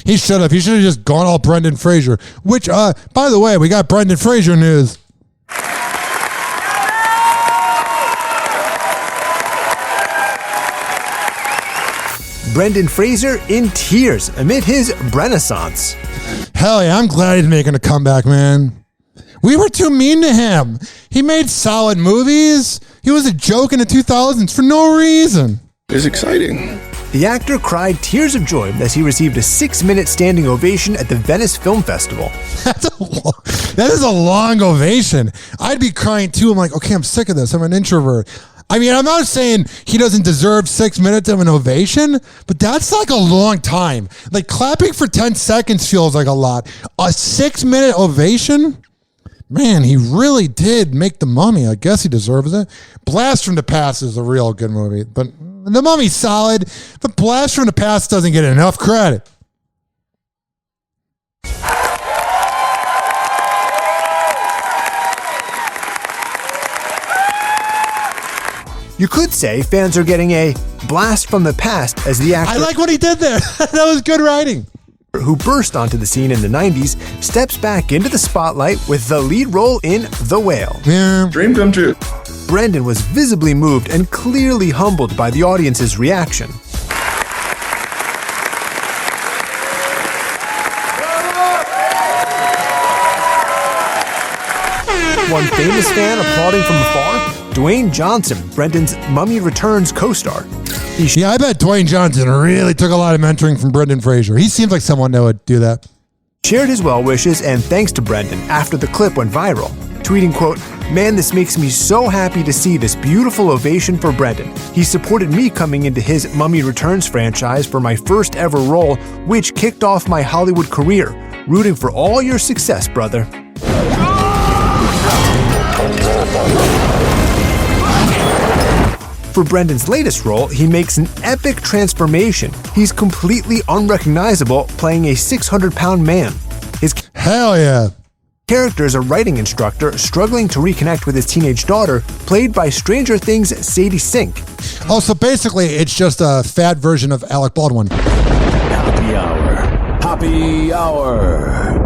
He should have. He should have just gone all Brendan Fraser, which, by the way, we got Brendan Fraser news. Brendan Fraser in tears amid his renaissance. Hell yeah, I'm glad he's making a comeback, man. We were too mean to him. He made solid movies. He was a joke in the 2000s for no reason. It's exciting. The actor cried tears of joy as he received a 6-minute standing ovation at the Venice Film Festival. That is a long ovation. I'd be crying too. I'm like, okay, I'm sick of this. I'm an introvert. I mean, I'm not saying he doesn't deserve 6 minutes of an ovation, but that's like a long time. Like, clapping for 10 seconds feels like a lot. A 6-minute ovation? Man, he really did make The Mummy. I guess he deserves it. Blast from the Past is a real good movie, but The Mummy's solid, but Blast from the Past doesn't get enough credit. You could say fans are getting a blast from the past as the actor... I like what he did there. That was good writing. ...who burst onto the scene in the 90s steps back into the spotlight with the lead role in The Whale. Yeah. Dream come true. Brendan was visibly moved and clearly humbled by the audience's reaction. One famous fan applauding from afar, Dwayne Johnson, Brendan's Mummy Returns co-star. Yeah, I bet Dwayne Johnson really took a lot of mentoring from Brendan Fraser. He seems like someone that would do that. Shared his well wishes and thanks to Brendan after the clip went viral, tweeting, quote, "Man, this makes me so happy to see this beautiful ovation for Brendan. He supported me coming into his Mummy Returns franchise for my first ever role, which kicked off my Hollywood career. Rooting for all your success, brother." For Brendan's latest role, he makes an epic transformation. He's completely unrecognizable, playing a 600-pound man. His Hell yeah. character is a writing instructor struggling to reconnect with his teenage daughter, played by Stranger Things' Sadie Sink. Oh, so basically it's just a fat version of Alec Baldwin. Happy Hour. Happy Hour.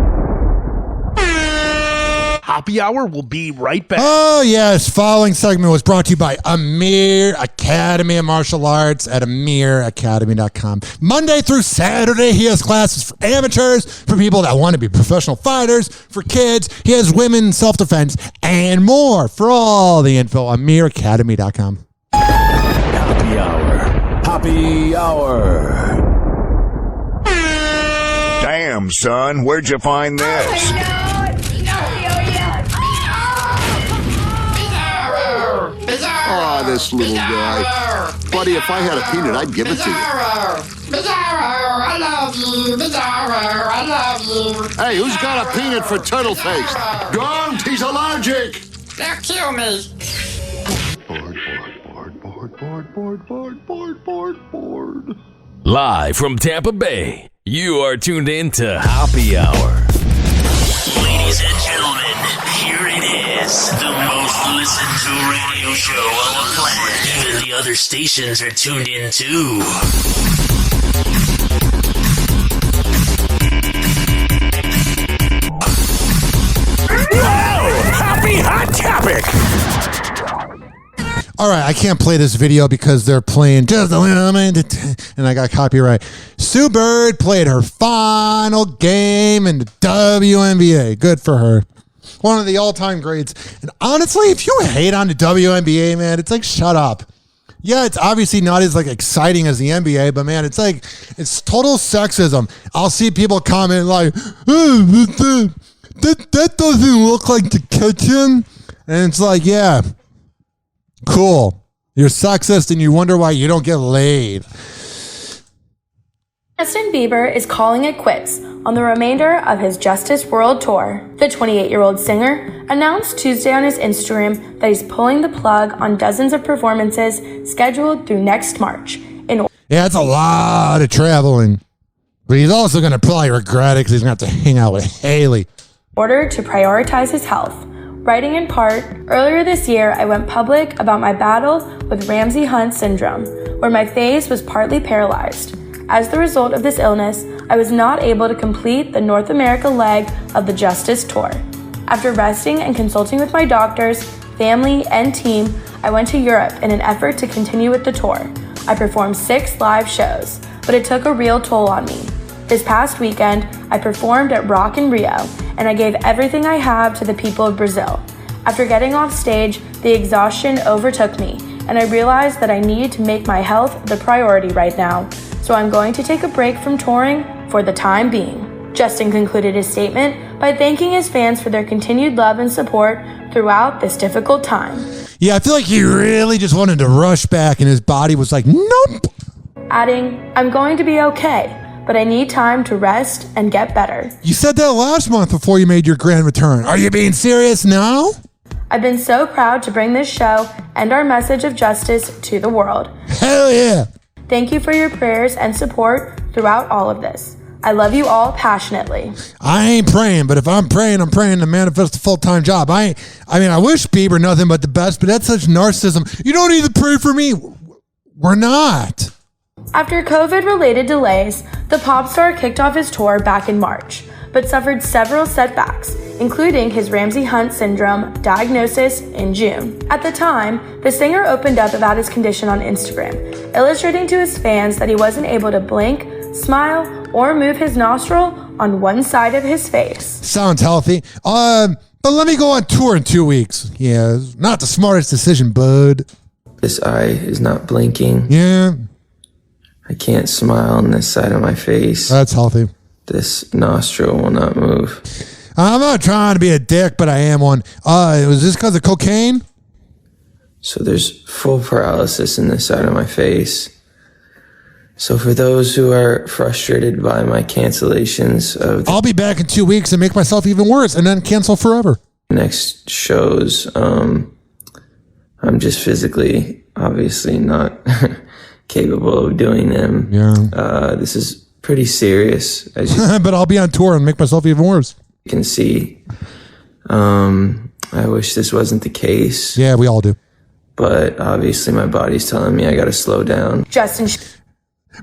Hoppe Hour will be right back. Oh, yes. Following segment was brought to you by Amir Academy of Martial Arts at amiracademy.com. Monday through Saturday, he has classes for amateurs, for people that want to be professional fighters, for kids. He has women self-defense and more. For all the info, amiracademy.com. Happy Hour. Happy Hour. Damn, son, where'd you find this? Oh, this little guy. Buddy, if I had a peanut, I'd give it to you. I love you. Bizarro, I love you. Hey, who's got a peanut for turtle face? Don't, he's allergic. They'll kill me. Bored. Live from Tampa Bay, you are tuned in to Happy Hour. Ladies and gentlemen, here it is, the most listened to radio show on the planet. Even the other stations are tuned in too. Whoa! Happy Hot Topic! All right, I can't play this video because they're playing just a little bit, and I got copyright. Sue Bird played her final game in the WNBA. Good for her. One of the all-time greats. And honestly, if you hate on the WNBA, man, it's like, shut up. Yeah, it's obviously not as like exciting as the NBA, but man, it's like, it's total sexism. I'll see people comment like, oh, that doesn't look like the kitchen. And it's like, yeah. Cool. You're sexist and you wonder why you don't get laid. Justin Bieber is calling it quits on the remainder of his Justice World Tour. The 28-year-old singer announced Tuesday on his Instagram that he's pulling the plug on dozens of performances scheduled through next March. Yeah, it's a lot of traveling. But he's also going to probably regret it because he's going to have to hang out with Haley. In order to prioritize his health. Writing in part, earlier this year I went public about my battle with Ramsay Hunt syndrome, where my face was partly paralyzed. As the result of this illness, I was not able to complete the North America leg of the Justice Tour. After resting and consulting with my doctors, family, and team, I went to Europe in an effort to continue with the tour. I performed 6 live shows, but it took a real toll on me. This past weekend, I performed at Rock in Rio, and I gave everything I have to the people of Brazil. After getting off stage, the exhaustion overtook me, and I realized that I need to make my health the priority right now. So I'm going to take a break from touring for the time being. Justin concluded his statement by thanking his fans for their continued love and support throughout this difficult time. Yeah, I feel like he really just wanted to rush back, and his body was like, nope. Adding, I'm going to be okay, but I need time to rest and get better. You said that last month before you made your grand return. Are you being serious now? I've been so proud to bring this show and our message of justice to the world. Hell yeah. Thank you for your prayers and support throughout all of this. I love you all passionately. I ain't praying, but if I'm praying to manifest a full-time job. I wish Bieber nothing but the best, but that's such narcissism. You don't need to pray for me. We're not. After COVID-related delays, the pop star kicked off his tour back in March, but suffered several setbacks, including his Ramsay Hunt syndrome diagnosis in June. At the time, the singer opened up about his condition on Instagram, illustrating to his fans that he wasn't able to blink, smile, or move his nostril on one side of his face. Sounds healthy. But let me go on tour in 2 weeks. Yeah, not the smartest decision, bud. This eye is not blinking. Yeah. I can't smile on this side of my face. That's healthy. This nostril will not move. I'm not trying to be a dick, but I am one. Was this because of cocaine? So there's full paralysis in this side of my face. So for those who are frustrated by my cancellations of I'll be back in 2 weeks and make myself even worse and then cancel forever. Next shows, I'm just physically, obviously not capable of doing them. Yeah. This is pretty serious. As you but I'll be on tour and make myself even worse. You can see. I wish this wasn't the case. Yeah, we all do. But obviously my body's telling me I gotta slow down. Justin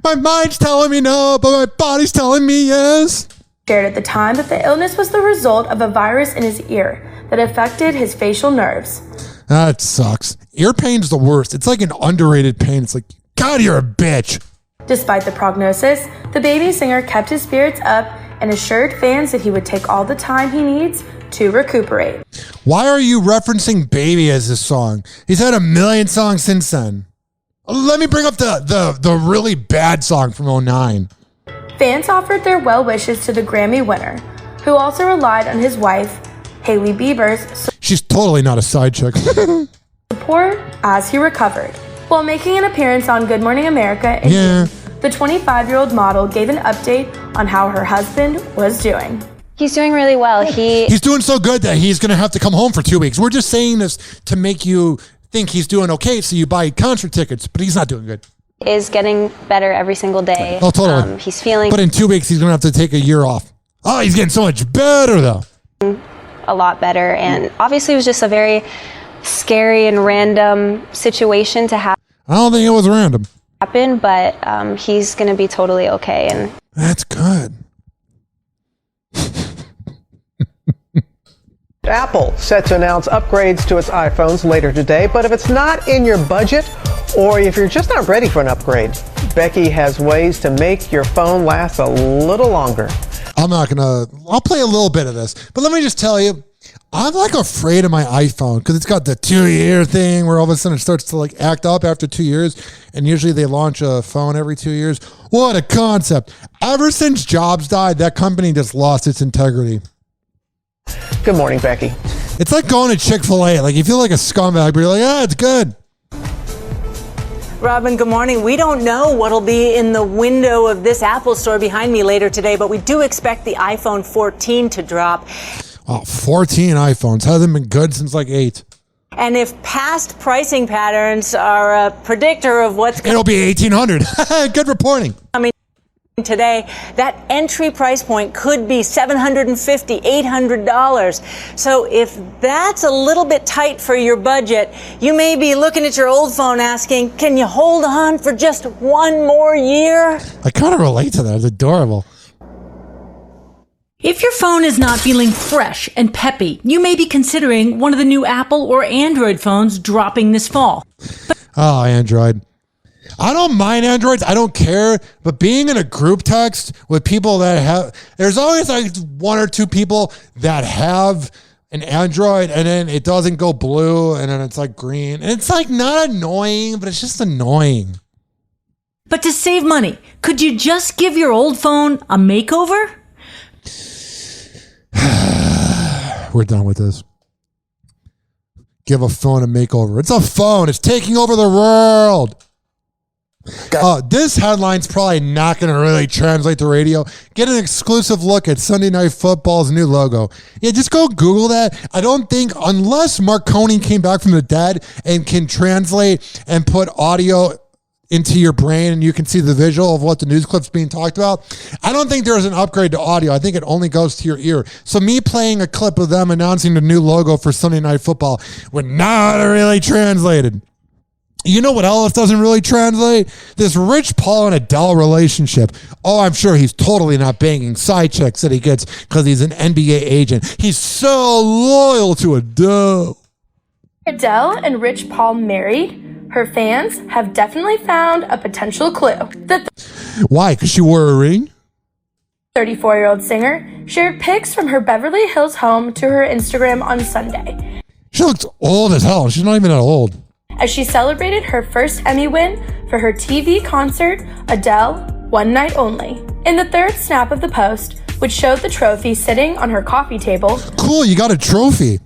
my mind's telling me no, but my body's telling me yes. Shared at the time that the illness was the result of a virus in his ear that affected his facial nerves. That sucks. Ear pain's the worst. It's like an underrated pain. It's like, God, you're a bitch. Despite the prognosis, the baby singer kept his spirits up and assured fans that he would take all the time he needs to recuperate. Why are you referencing Baby as this song? He's had a million songs since then. Let me bring up the really bad song from 2009. Fans offered their well wishes to the Grammy winner, who also relied on his wife, Hailey Bieber's She's totally not a side chick. support as he recovered. While making an appearance on Good Morning America in June, the 25-year-old model gave an update on how her husband was doing. He's doing really well. He's doing so good that he's going to have to come home for 2 weeks. We're just saying this to make you think he's doing okay, so you buy concert tickets, but he's not doing good. Is getting better every single day. Oh, totally. He's feeling... But in 2 weeks, he's going to have to take a year off. Oh, he's getting so much better, though. A lot better. And obviously, it was just a very scary and random situation to happen. I don't think it was random. But he's going to be totally okay. And that's good. Apple set to announce upgrades to its iPhones later today, but if it's not in your budget or if you're just not ready for an upgrade, Becky has ways to make your phone last a little longer. I'll play a little bit of this, but let me just tell you, I'm like afraid of my iPhone because it's got the 2-year thing where all of a sudden it starts to like act up after 2 years, and usually they launch a phone every 2 years. What a concept. Ever since Jobs died, that company just lost its integrity. Good morning, Becky. It's like going to Chick-fil-A. Like you feel like a scumbag, but you're like, it's good. Robin, good morning. We don't know what'll be in the window of this Apple store behind me later today, but we do expect the iPhone 14 to drop. Oh, 14 iPhones. Hasn't been good since like 8. And if past pricing patterns are a predictor of what's it'll be $1,800. Good reporting. coming today, that entry price point could be $750, $800. So if that's a little bit tight for your budget, you may be looking at your old phone asking, can you hold on for just one more year? I kind of relate to that. It's adorable. If your phone is not feeling fresh and peppy, you may be considering one of the new Apple or Android phones dropping this fall. Oh, Android. I don't mind Androids. I don't care. But being in a group text with people that have, there's always like 1 or 2 people that have an Android and then it doesn't go blue and then it's like green. And it's like not annoying, but it's just annoying. But to save money, could you just give your old phone a makeover? We're done with this. Give a phone a makeover. It's a phone. It's taking over the world. This headline's probably not going to really translate to radio. Get an exclusive look at Sunday Night Football's new logo. Yeah, just go Google that. I don't think, unless Marconi came back from the dead and can translate and put audio into your brain and you can see the visual of what the news clip's being talked about, I don't think there's an upgrade to audio. I think it only goes to your ear. So me playing a clip of them announcing the new logo for Sunday Night Football would not really translated. You know what else doesn't really translate? This Rich Paul and Adele relationship. Oh, I'm sure he's totally not banging side chicks that he gets because he's an NBA agent. He's so loyal to Adele. Adele and Rich Paul married? Her fans have definitely found a potential clue. Why? Because she wore a ring? 34-year-old singer shared pics from her Beverly Hills home to her Instagram on Sunday. She looks old as hell. She's not even that old. As she celebrated her first Emmy win for her TV concert, Adele, One Night Only. In the third snap of the post, which showed the trophy sitting on her coffee table. Cool, you got a trophy.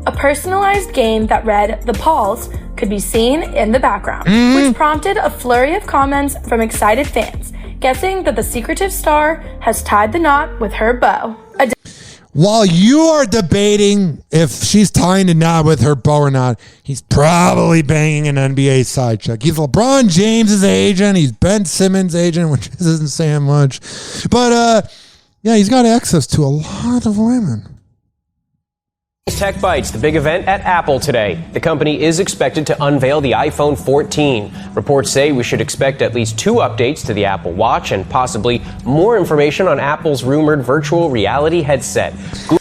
A personalized game that read The Pauls could be seen in the background, which prompted a flurry of comments from excited fans, guessing that the secretive star has tied the knot with her beau. While you are debating if she's tying the knot with her beau or not, he's probably banging an NBA side chick. He's LeBron James's agent. He's Ben Simmons' agent, which isn't saying much. But, yeah, he's got access to a lot of women. Tech Bytes, the big event at Apple today. The company is expected to unveil the iPhone 14. Reports say we should expect at least 2 updates to the Apple Watch and possibly more information on Apple's rumored virtual reality headset.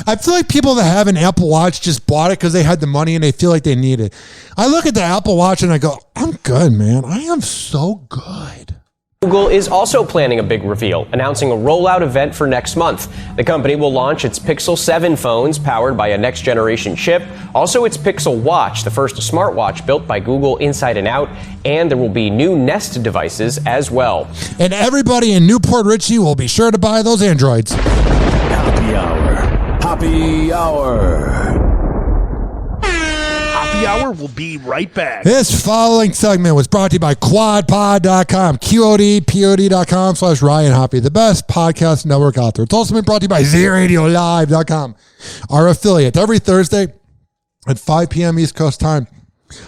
I feel like people that have an Apple Watch just bought it because they had the money and they feel like they need it. I look at the Apple Watch and I go, I'm good, man. I am so good. Google is also planning a big reveal, announcing a rollout event for next month. The company will launch its Pixel 7 phones powered by a next-generation chip, also its Pixel Watch, the first smartwatch built by Google inside and out, and there will be new Nest devices as well. And everybody in Newport Richie will be sure to buy those Androids. Happy Hour. Happy Hour. Happy Hour will be right back. This following segment was brought to you by quadpod.com, QODPOD.com/Ryan Hoppe, the best podcast network out there. It's also been brought to you by ZRadioLive.com, our affiliate, every Thursday at 5 p.m. East Coast time,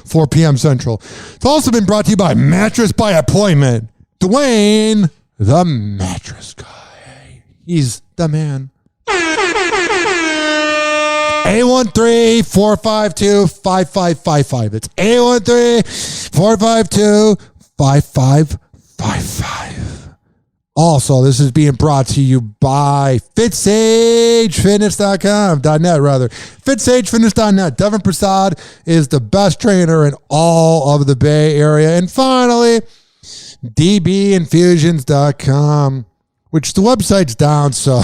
4 p.m. Central. It's also been brought to you by Mattress by Appointment. Dwayne, the mattress guy. He's the man. 813-452-5555. It's 813-452-5555. Also, this is being brought to you by FitSageFitness.com.net rather. FitSageFitness.net. Devin Prasad is the best trainer in all of the Bay Area. And finally, DBinfusions.com, which the website's down, so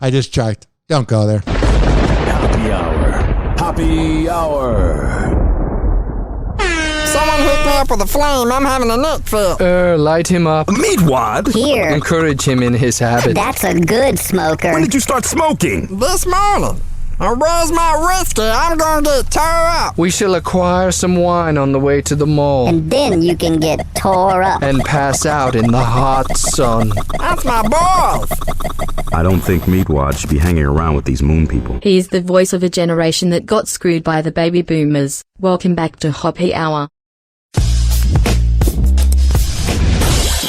I just checked. Don't go there. Hoppe Hour. Hoppe Hour. Someone hook me up with a flame. I'm having a nut fit. Light him up. Meat what? Here. Encourage him in his habit. That's a good smoker. When did you start smoking? This morning. Where's my whiskey? I'm gonna get tore up. We shall acquire some wine on the way to the mall. And then you can get tore up. And pass out in the hot sun. That's my boss. I don't think Meatwad should be hanging around with these moon people. He's the voice of a generation that got screwed by the baby boomers. Welcome back to Hoppe Hour.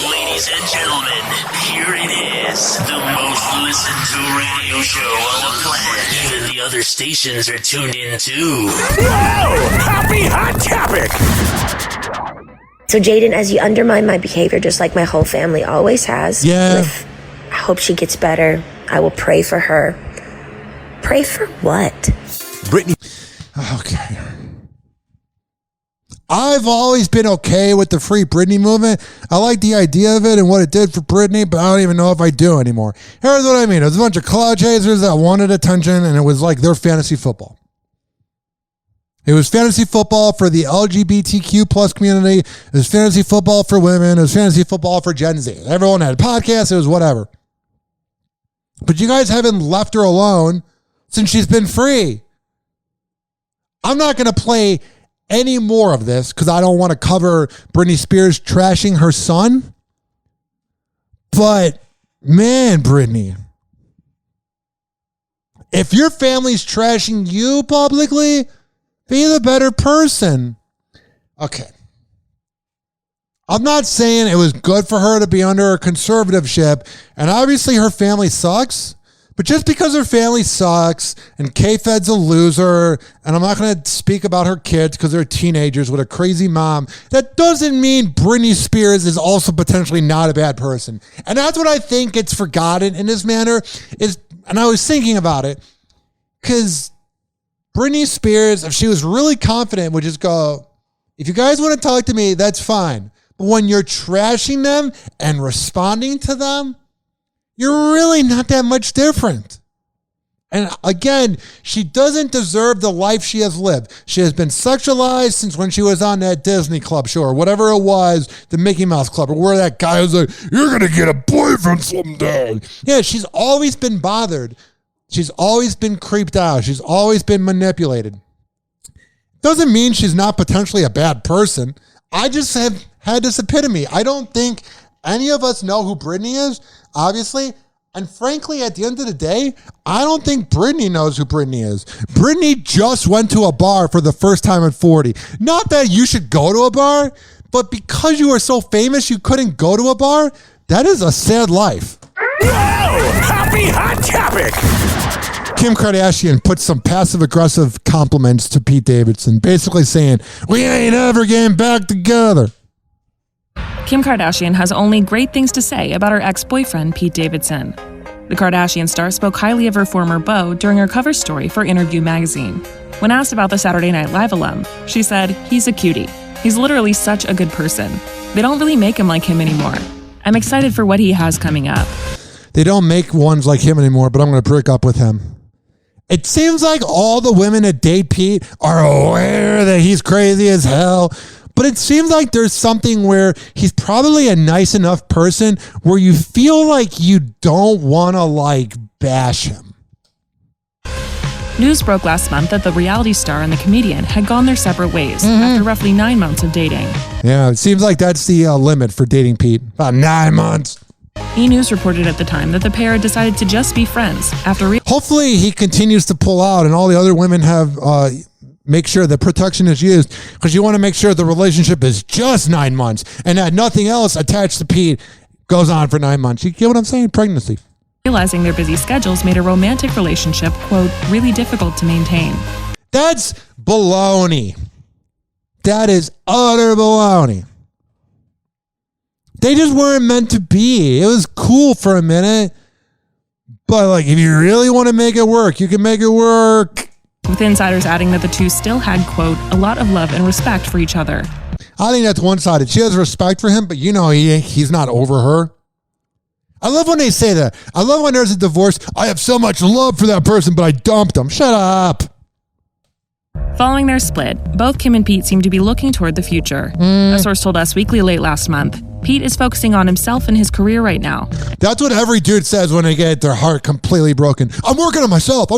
Ladies and gentlemen, here it is, the most listened to radio show on the planet. Even the other stations are tuned in too. Whoa! Happy hot topic! So Jaden, as you undermine my behavior just like my whole family always has, I hope she gets better. I will pray for her. Pray for what? Brittany. Okay. I've always been okay with the Free Britney movement. I like the idea of it and what it did for Britney, but I don't even know if I do anymore. Here's what I mean. It was a bunch of cloud chasers that wanted attention, and it was like their fantasy football. It was fantasy football for the LGBTQ plus community. It was fantasy football for women. It was fantasy football for Gen Z. Everyone had podcasts. It was whatever. But you guys haven't left her alone since she's been free. I'm not going to play any more of this because I don't want to cover Britney Spears trashing her son. But man, Britney, if your family's trashing you publicly, be the better person. Okay. I'm not saying it was good for her to be under a conservatorship, and obviously her family sucks. But just because her family sucks and K-Fed's a loser, and I'm not going to speak about her kids because they're teenagers with a crazy mom, that doesn't mean Britney Spears is also potentially not a bad person. And that's what I think gets forgotten in this manner. And I was thinking about it because Britney Spears, if she was really confident, would just go, if you guys want to talk to me, that's fine. But when you're trashing them and responding to them, you're really not that much different. And again, she doesn't deserve the life she has lived. She has been sexualized since when she was on that Disney Club show or whatever it was, the Mickey Mouse Club, or where that guy was like, you're going to get a boyfriend someday. Yeah, she's always been bothered. She's always been creeped out. She's always been manipulated. Doesn't mean she's not potentially a bad person. I just have had this epitome. I don't think any of us know who Britney is, obviously. And frankly, at the end of the day, I don't think Britney knows who Britney is. Britney just went to a bar for the first time at 40. Not that you should go to a bar, but because you are so famous you couldn't go to a bar, that is a sad life. Whoa! Happy hot topic! Kim Kardashian put some passive-aggressive compliments to Pete Davidson, basically saying, we ain't ever getting back together. Kim Kardashian has only great things to say about her ex-boyfriend, Pete Davidson. The Kardashian star spoke highly of her former beau during her cover story for Interview magazine. When asked about the Saturday Night Live alum, she said, he's a cutie. He's literally such a good person. They don't really make him like him anymore. I'm excited for what he has coming up. They don't make ones like him anymore, but I'm going to break up with him. It seems like all the women that date Pete are aware that he's crazy as hell. But it seems like there's something where he's probably a nice enough person where you feel like you don't want to bash him. News broke last month that the reality star and the comedian had gone their separate ways after roughly 9 months of dating. Yeah, it seems like that's the limit for dating Pete. About 9 months. E! News reported at the time that the pair had decided to just be friends after... Hopefully he continues to pull out and all the other women have... make sure that protection is used because you want to make sure the relationship is just 9 months and that nothing else attached to Pete goes on for 9 months. You get what I'm saying? Pregnancy. Realizing their busy schedules made a romantic relationship, quote, really difficult to maintain. That's baloney. That is utter baloney. They just weren't meant to be. It was cool for a minute. But like, if you really want to make it work, you can make it work. With insiders adding that the two still had, quote, a lot of love and respect for each other. I think that's one-sided. She has respect for him, but you know he's not over her. I love when they say that. I love when there's a divorce. I have so much love for that person, but I dumped him. Shut up. Following their split, both Kim and Pete seem to be looking toward the future. A source told Us Weekly late last month, Pete is focusing on himself and his career right now. That's what every dude says when they get their heart completely broken. I'm working on myself.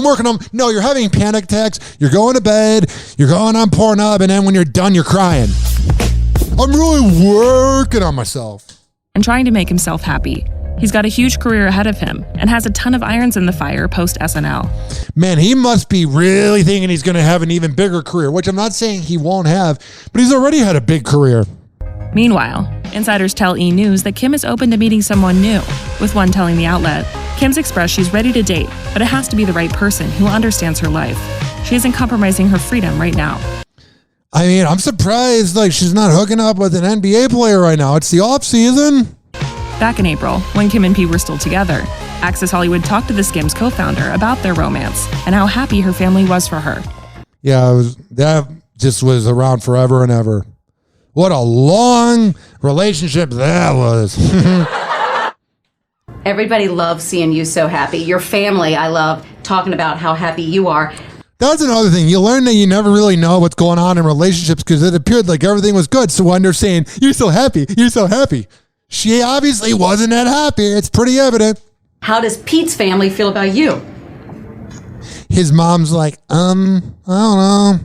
No, you're having panic attacks. You're going to bed. You're going on Pornhub. And then when you're done, you're crying. I'm really working on myself. And trying to make himself happy. He's got a huge career ahead of him and has a ton of irons in the fire post SNL. Man, he must be really thinking he's going to have an even bigger career, which I'm not saying he won't have, but he's already had a big career. Meanwhile, insiders tell E! News that Kim is open to meeting someone new, with one telling the outlet, Kim's expressed she's ready to date, but it has to be the right person who understands her life. She isn't compromising her freedom right now. I mean, I'm surprised she's not hooking up with an NBA player right now. It's the off season. Back in April, when Kim and Pete were still together, Access Hollywood talked to the Skims co-founder about their romance and how happy her family was for her. Yeah, that just was around forever and ever. What a long relationship that was. Everybody loves seeing you so happy. Your family, I love talking about how happy you are. That's another thing. You learn that you never really know what's going on in relationships because it appeared like everything was good. So when they're saying, you're so happy, she obviously wasn't that happy. It's pretty evident. How does Pete's family feel about you? His mom's like, I don't know.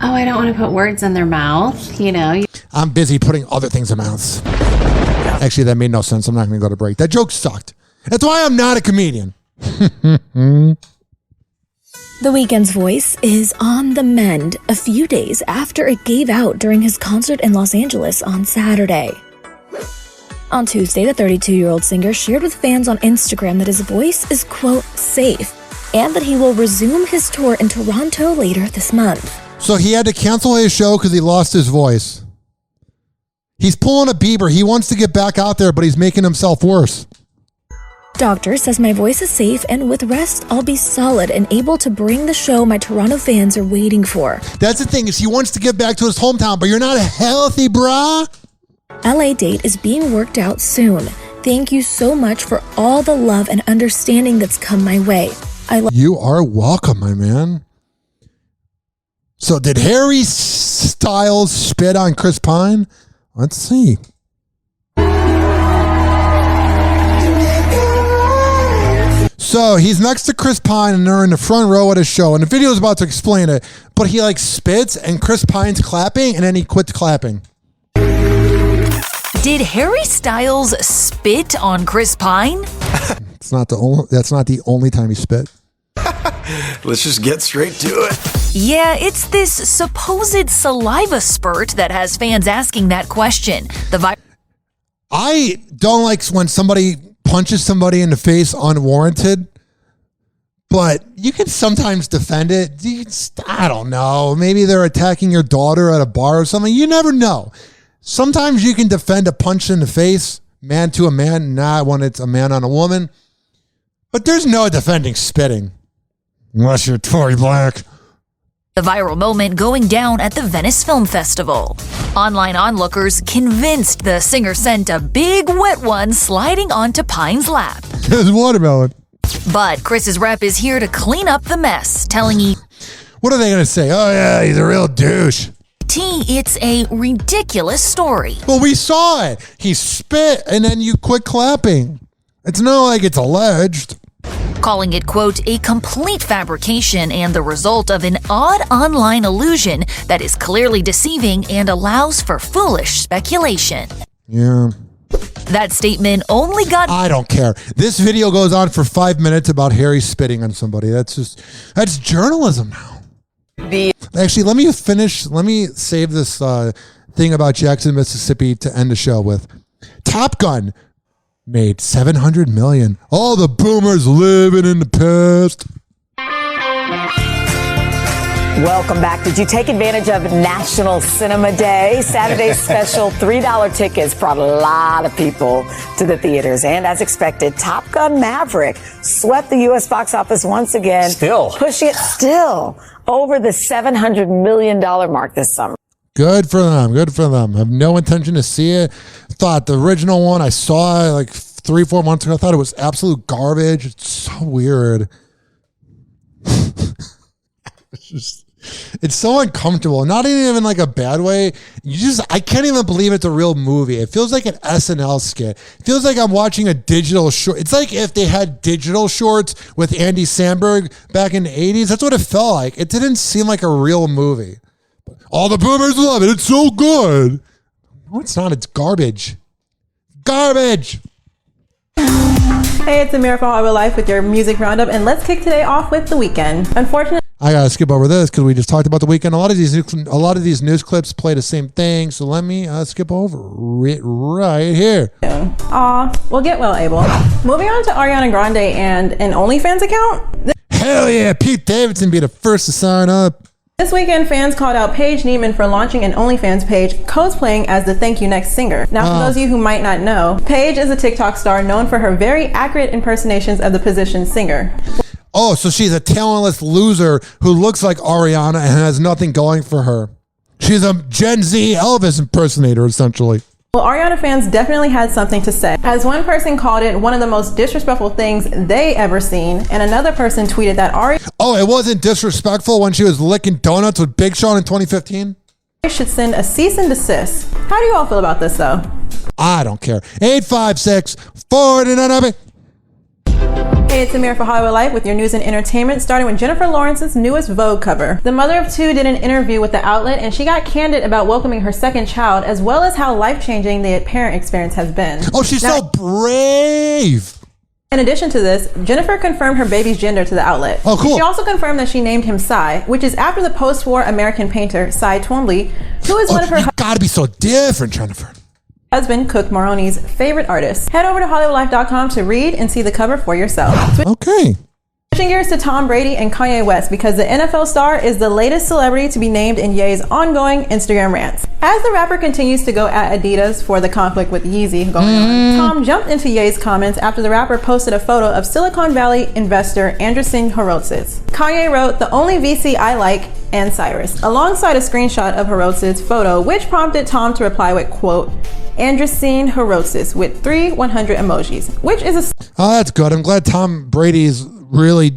Oh, I don't want to put words in their mouth, you know. I'm busy putting other things in mouths. Actually, that made no sense. I'm not going to go to break. That joke sucked. That's why I'm not a comedian. The Weeknd's voice is on the mend a few days after it gave out during his concert in Los Angeles on Saturday. On Tuesday, the 32-year-old singer shared with fans on Instagram that his voice is, quote, safe, and that he will resume his tour in Toronto later this month. So he had to cancel his show because he lost his voice. He's pulling a Bieber. He wants to get back out there, but he's making himself worse. Doctor says my voice is safe, and with rest, I'll be solid and able to bring the show my Toronto fans are waiting for. That's the thing, is he wants to get back to his hometown, but you're not healthy, brah. LA date is being worked out soon. Thank you so much for all the love and understanding that's come my way. You are welcome, my man. So did Harry Styles spit on Chris Pine? Let's see. So he's next to Chris Pine and they're in the front row at a show and the video is about to explain it, but he spits and Chris Pine's clapping and then he quits clapping. Did Harry Styles spit on Chris Pine? That's not the only time he spit. Let's just get straight to it. Yeah, it's this supposed saliva spurt that has fans asking that question. I don't like when somebody punches somebody in the face unwarranted, but you can sometimes defend it. I don't know. Maybe they're attacking your daughter at a bar or something. You never know. Sometimes you can defend a punch in the face, man to a man, not when it's a man on a woman. But there's no defending spitting. Unless you're Tory Black. The viral moment going down at the Venice Film Festival. Online onlookers convinced the singer sent a big wet one sliding onto Pine's lap. It's watermelon. But Chris's rep is here to clean up the mess, telling you... What are they going to say? Oh yeah, he's a real douche. It's a ridiculous story. Well, we saw it. He spit and then you quit clapping. It's not like it's alleged. Calling it, quote, a complete fabrication and the result of an odd online illusion that is clearly deceiving and allows for foolish speculation. Yeah. That statement only got... I don't care. This video goes on for 5 minutes about Harry spitting on somebody. That's journalism now. Actually, let me save this thing about Jackson, Mississippi to end the show with. Top Gun made $700 million. All the boomers living in the past. Welcome back. Did you take advantage of National Cinema Day? Saturday's special $3 tickets brought a lot of people to the theaters. And as expected, Top Gun Maverick swept the U.S. box office once again. Pushing it over the $700 million mark this summer. Good for them. Good for them. I have no intention to see it. Thought the original one, I saw it like 3-4 months ago. I thought it was absolute garbage. It's so weird. It's so uncomfortable. Not even like a bad way. I can't even believe it's a real movie. It feels like an SNL skit. It feels like I'm watching a digital short. It's like if they had digital shorts with Andy Samberg back in the 80s. That's what it felt like. It didn't seem like a real movie. All the boomers love it. It's so good. No, it's not. It's garbage. Garbage. Hey, it's Amira from Hoppe Life with your music roundup, and let's kick today off with The Weeknd. Unfortunately, I gotta skip over this because we just talked about The Weeknd. A lot of these news clips play the same thing, so let me skip over it right here. Well, get well, Abel. Moving on to Ariana Grande and an OnlyFans account. Hell yeah, Pete Davidson be the first to sign up. This weekend, fans called out Paige Neiman for launching an OnlyFans page cosplaying as the Thank You Next singer. Now, for those of you who might not know, Paige is a TikTok star known for her very accurate impersonations of the position singer. Oh, so she's a talentless loser who looks like Ariana and has nothing going for her. She's a Gen Z Elvis impersonator, essentially. Well, Ariana fans definitely had something to say, as one person called it one of the most disrespectful things they ever seen, and another person tweeted that Oh, it wasn't disrespectful when she was licking donuts with Big Sean in 2015? Should send a cease and desist. How do you all feel about this, though? I don't care. 856-49. Hey, it's Amir for Hollywood Life with your news and entertainment, starting with Jennifer Lawrence's newest Vogue cover. The mother of two did an interview with the outlet, and she got candid about welcoming her second child, as well as how life-changing the parent experience has been. Oh, she's so brave! In addition to this, Jennifer confirmed her baby's gender to the outlet. Oh, cool. She also confirmed that she named him Cy, which is after the post-war American painter Cy Twombly, who is one of her... You gotta be so different, Jennifer. Husband, Cook Maroney's favorite artist. Head over to HollywoodLife.com to read and see the cover for yourself. Okay. Switching gears to Tom Brady and Kanye West, because the NFL star is the latest celebrity to be named in Ye's ongoing Instagram rants. As the rapper continues to go at Adidas for the conflict with Yeezy going on, Tom jumped into Ye's comments after the rapper posted a photo of Silicon Valley investor Andreessen Horowitz. Kanye wrote, "The only VC I like, and Cyrus," alongside a screenshot of Horowitz's photo, which prompted Tom to reply with, quote, "Andreessen Horowitz" with 3 100 emojis, which is a... Oh, that's good. I'm glad Tom Brady's really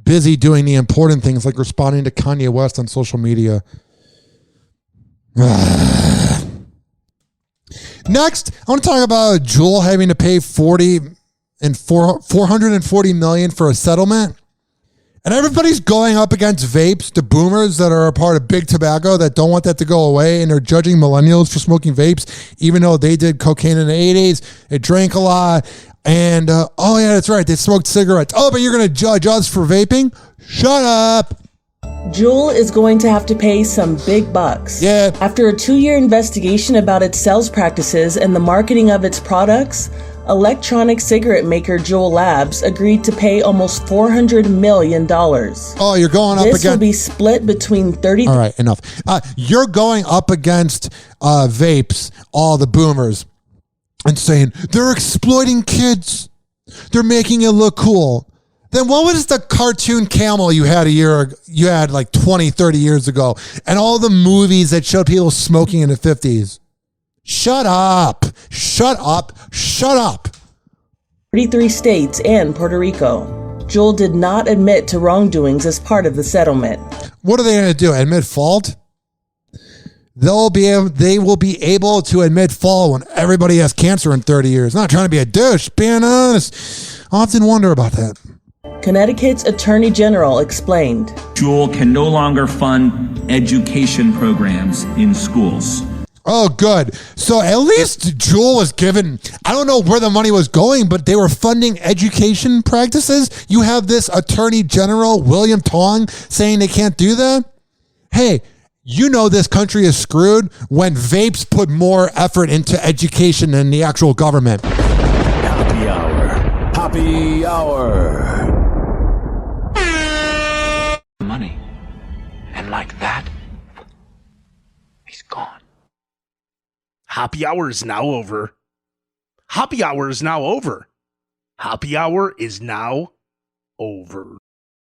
busy doing the important things like responding to Kanye West on social media. Next, I want to talk about Juul having to pay $440 million for a settlement. And everybody's going up against vapes, the boomers that are a part of big tobacco that don't want that to go away, and they're judging millennials for smoking vapes, even though they did cocaine in the 80s, they drank a lot, and oh yeah, that's right, they smoked cigarettes. Oh, but you're going to judge us for vaping? Shut up. Juul is going to have to pay some big bucks. Yeah. After a 2-year investigation about its sales practices and the marketing of its products, electronic cigarette maker Juul Labs agreed to pay almost $400 million. Oh, you're going up against... This will be split between 30... All right, enough. You're going up against vapes, all the boomers, and saying, they're exploiting kids. They're making it look cool. Then what was the cartoon camel you had like 20, 30 years ago? And all the movies that showed people smoking in the 50s? Shut up. Shut up. Shut up. 33 states and Puerto Rico. Juul did not admit to wrongdoings as part of the settlement. What are they going to do? Admit fault? They will be able to admit fault when everybody has cancer in 30 years. Not trying to be a douche, being honest. I often wonder about that. Connecticut's Attorney General explained. Juul can no longer fund education programs in schools. Oh, good. So at least Juul was given, I don't know where the money was going, but they were funding education practices. You have this Attorney General, William Tong, saying they can't do that? Hey, you know this country is screwed when vapes put more effort into education than the actual government. Hoppe Hour. Hoppe Hour. Money. And like Hoppe Hour is now over. Hoppe Hour is now over. Hoppe Hour is now over.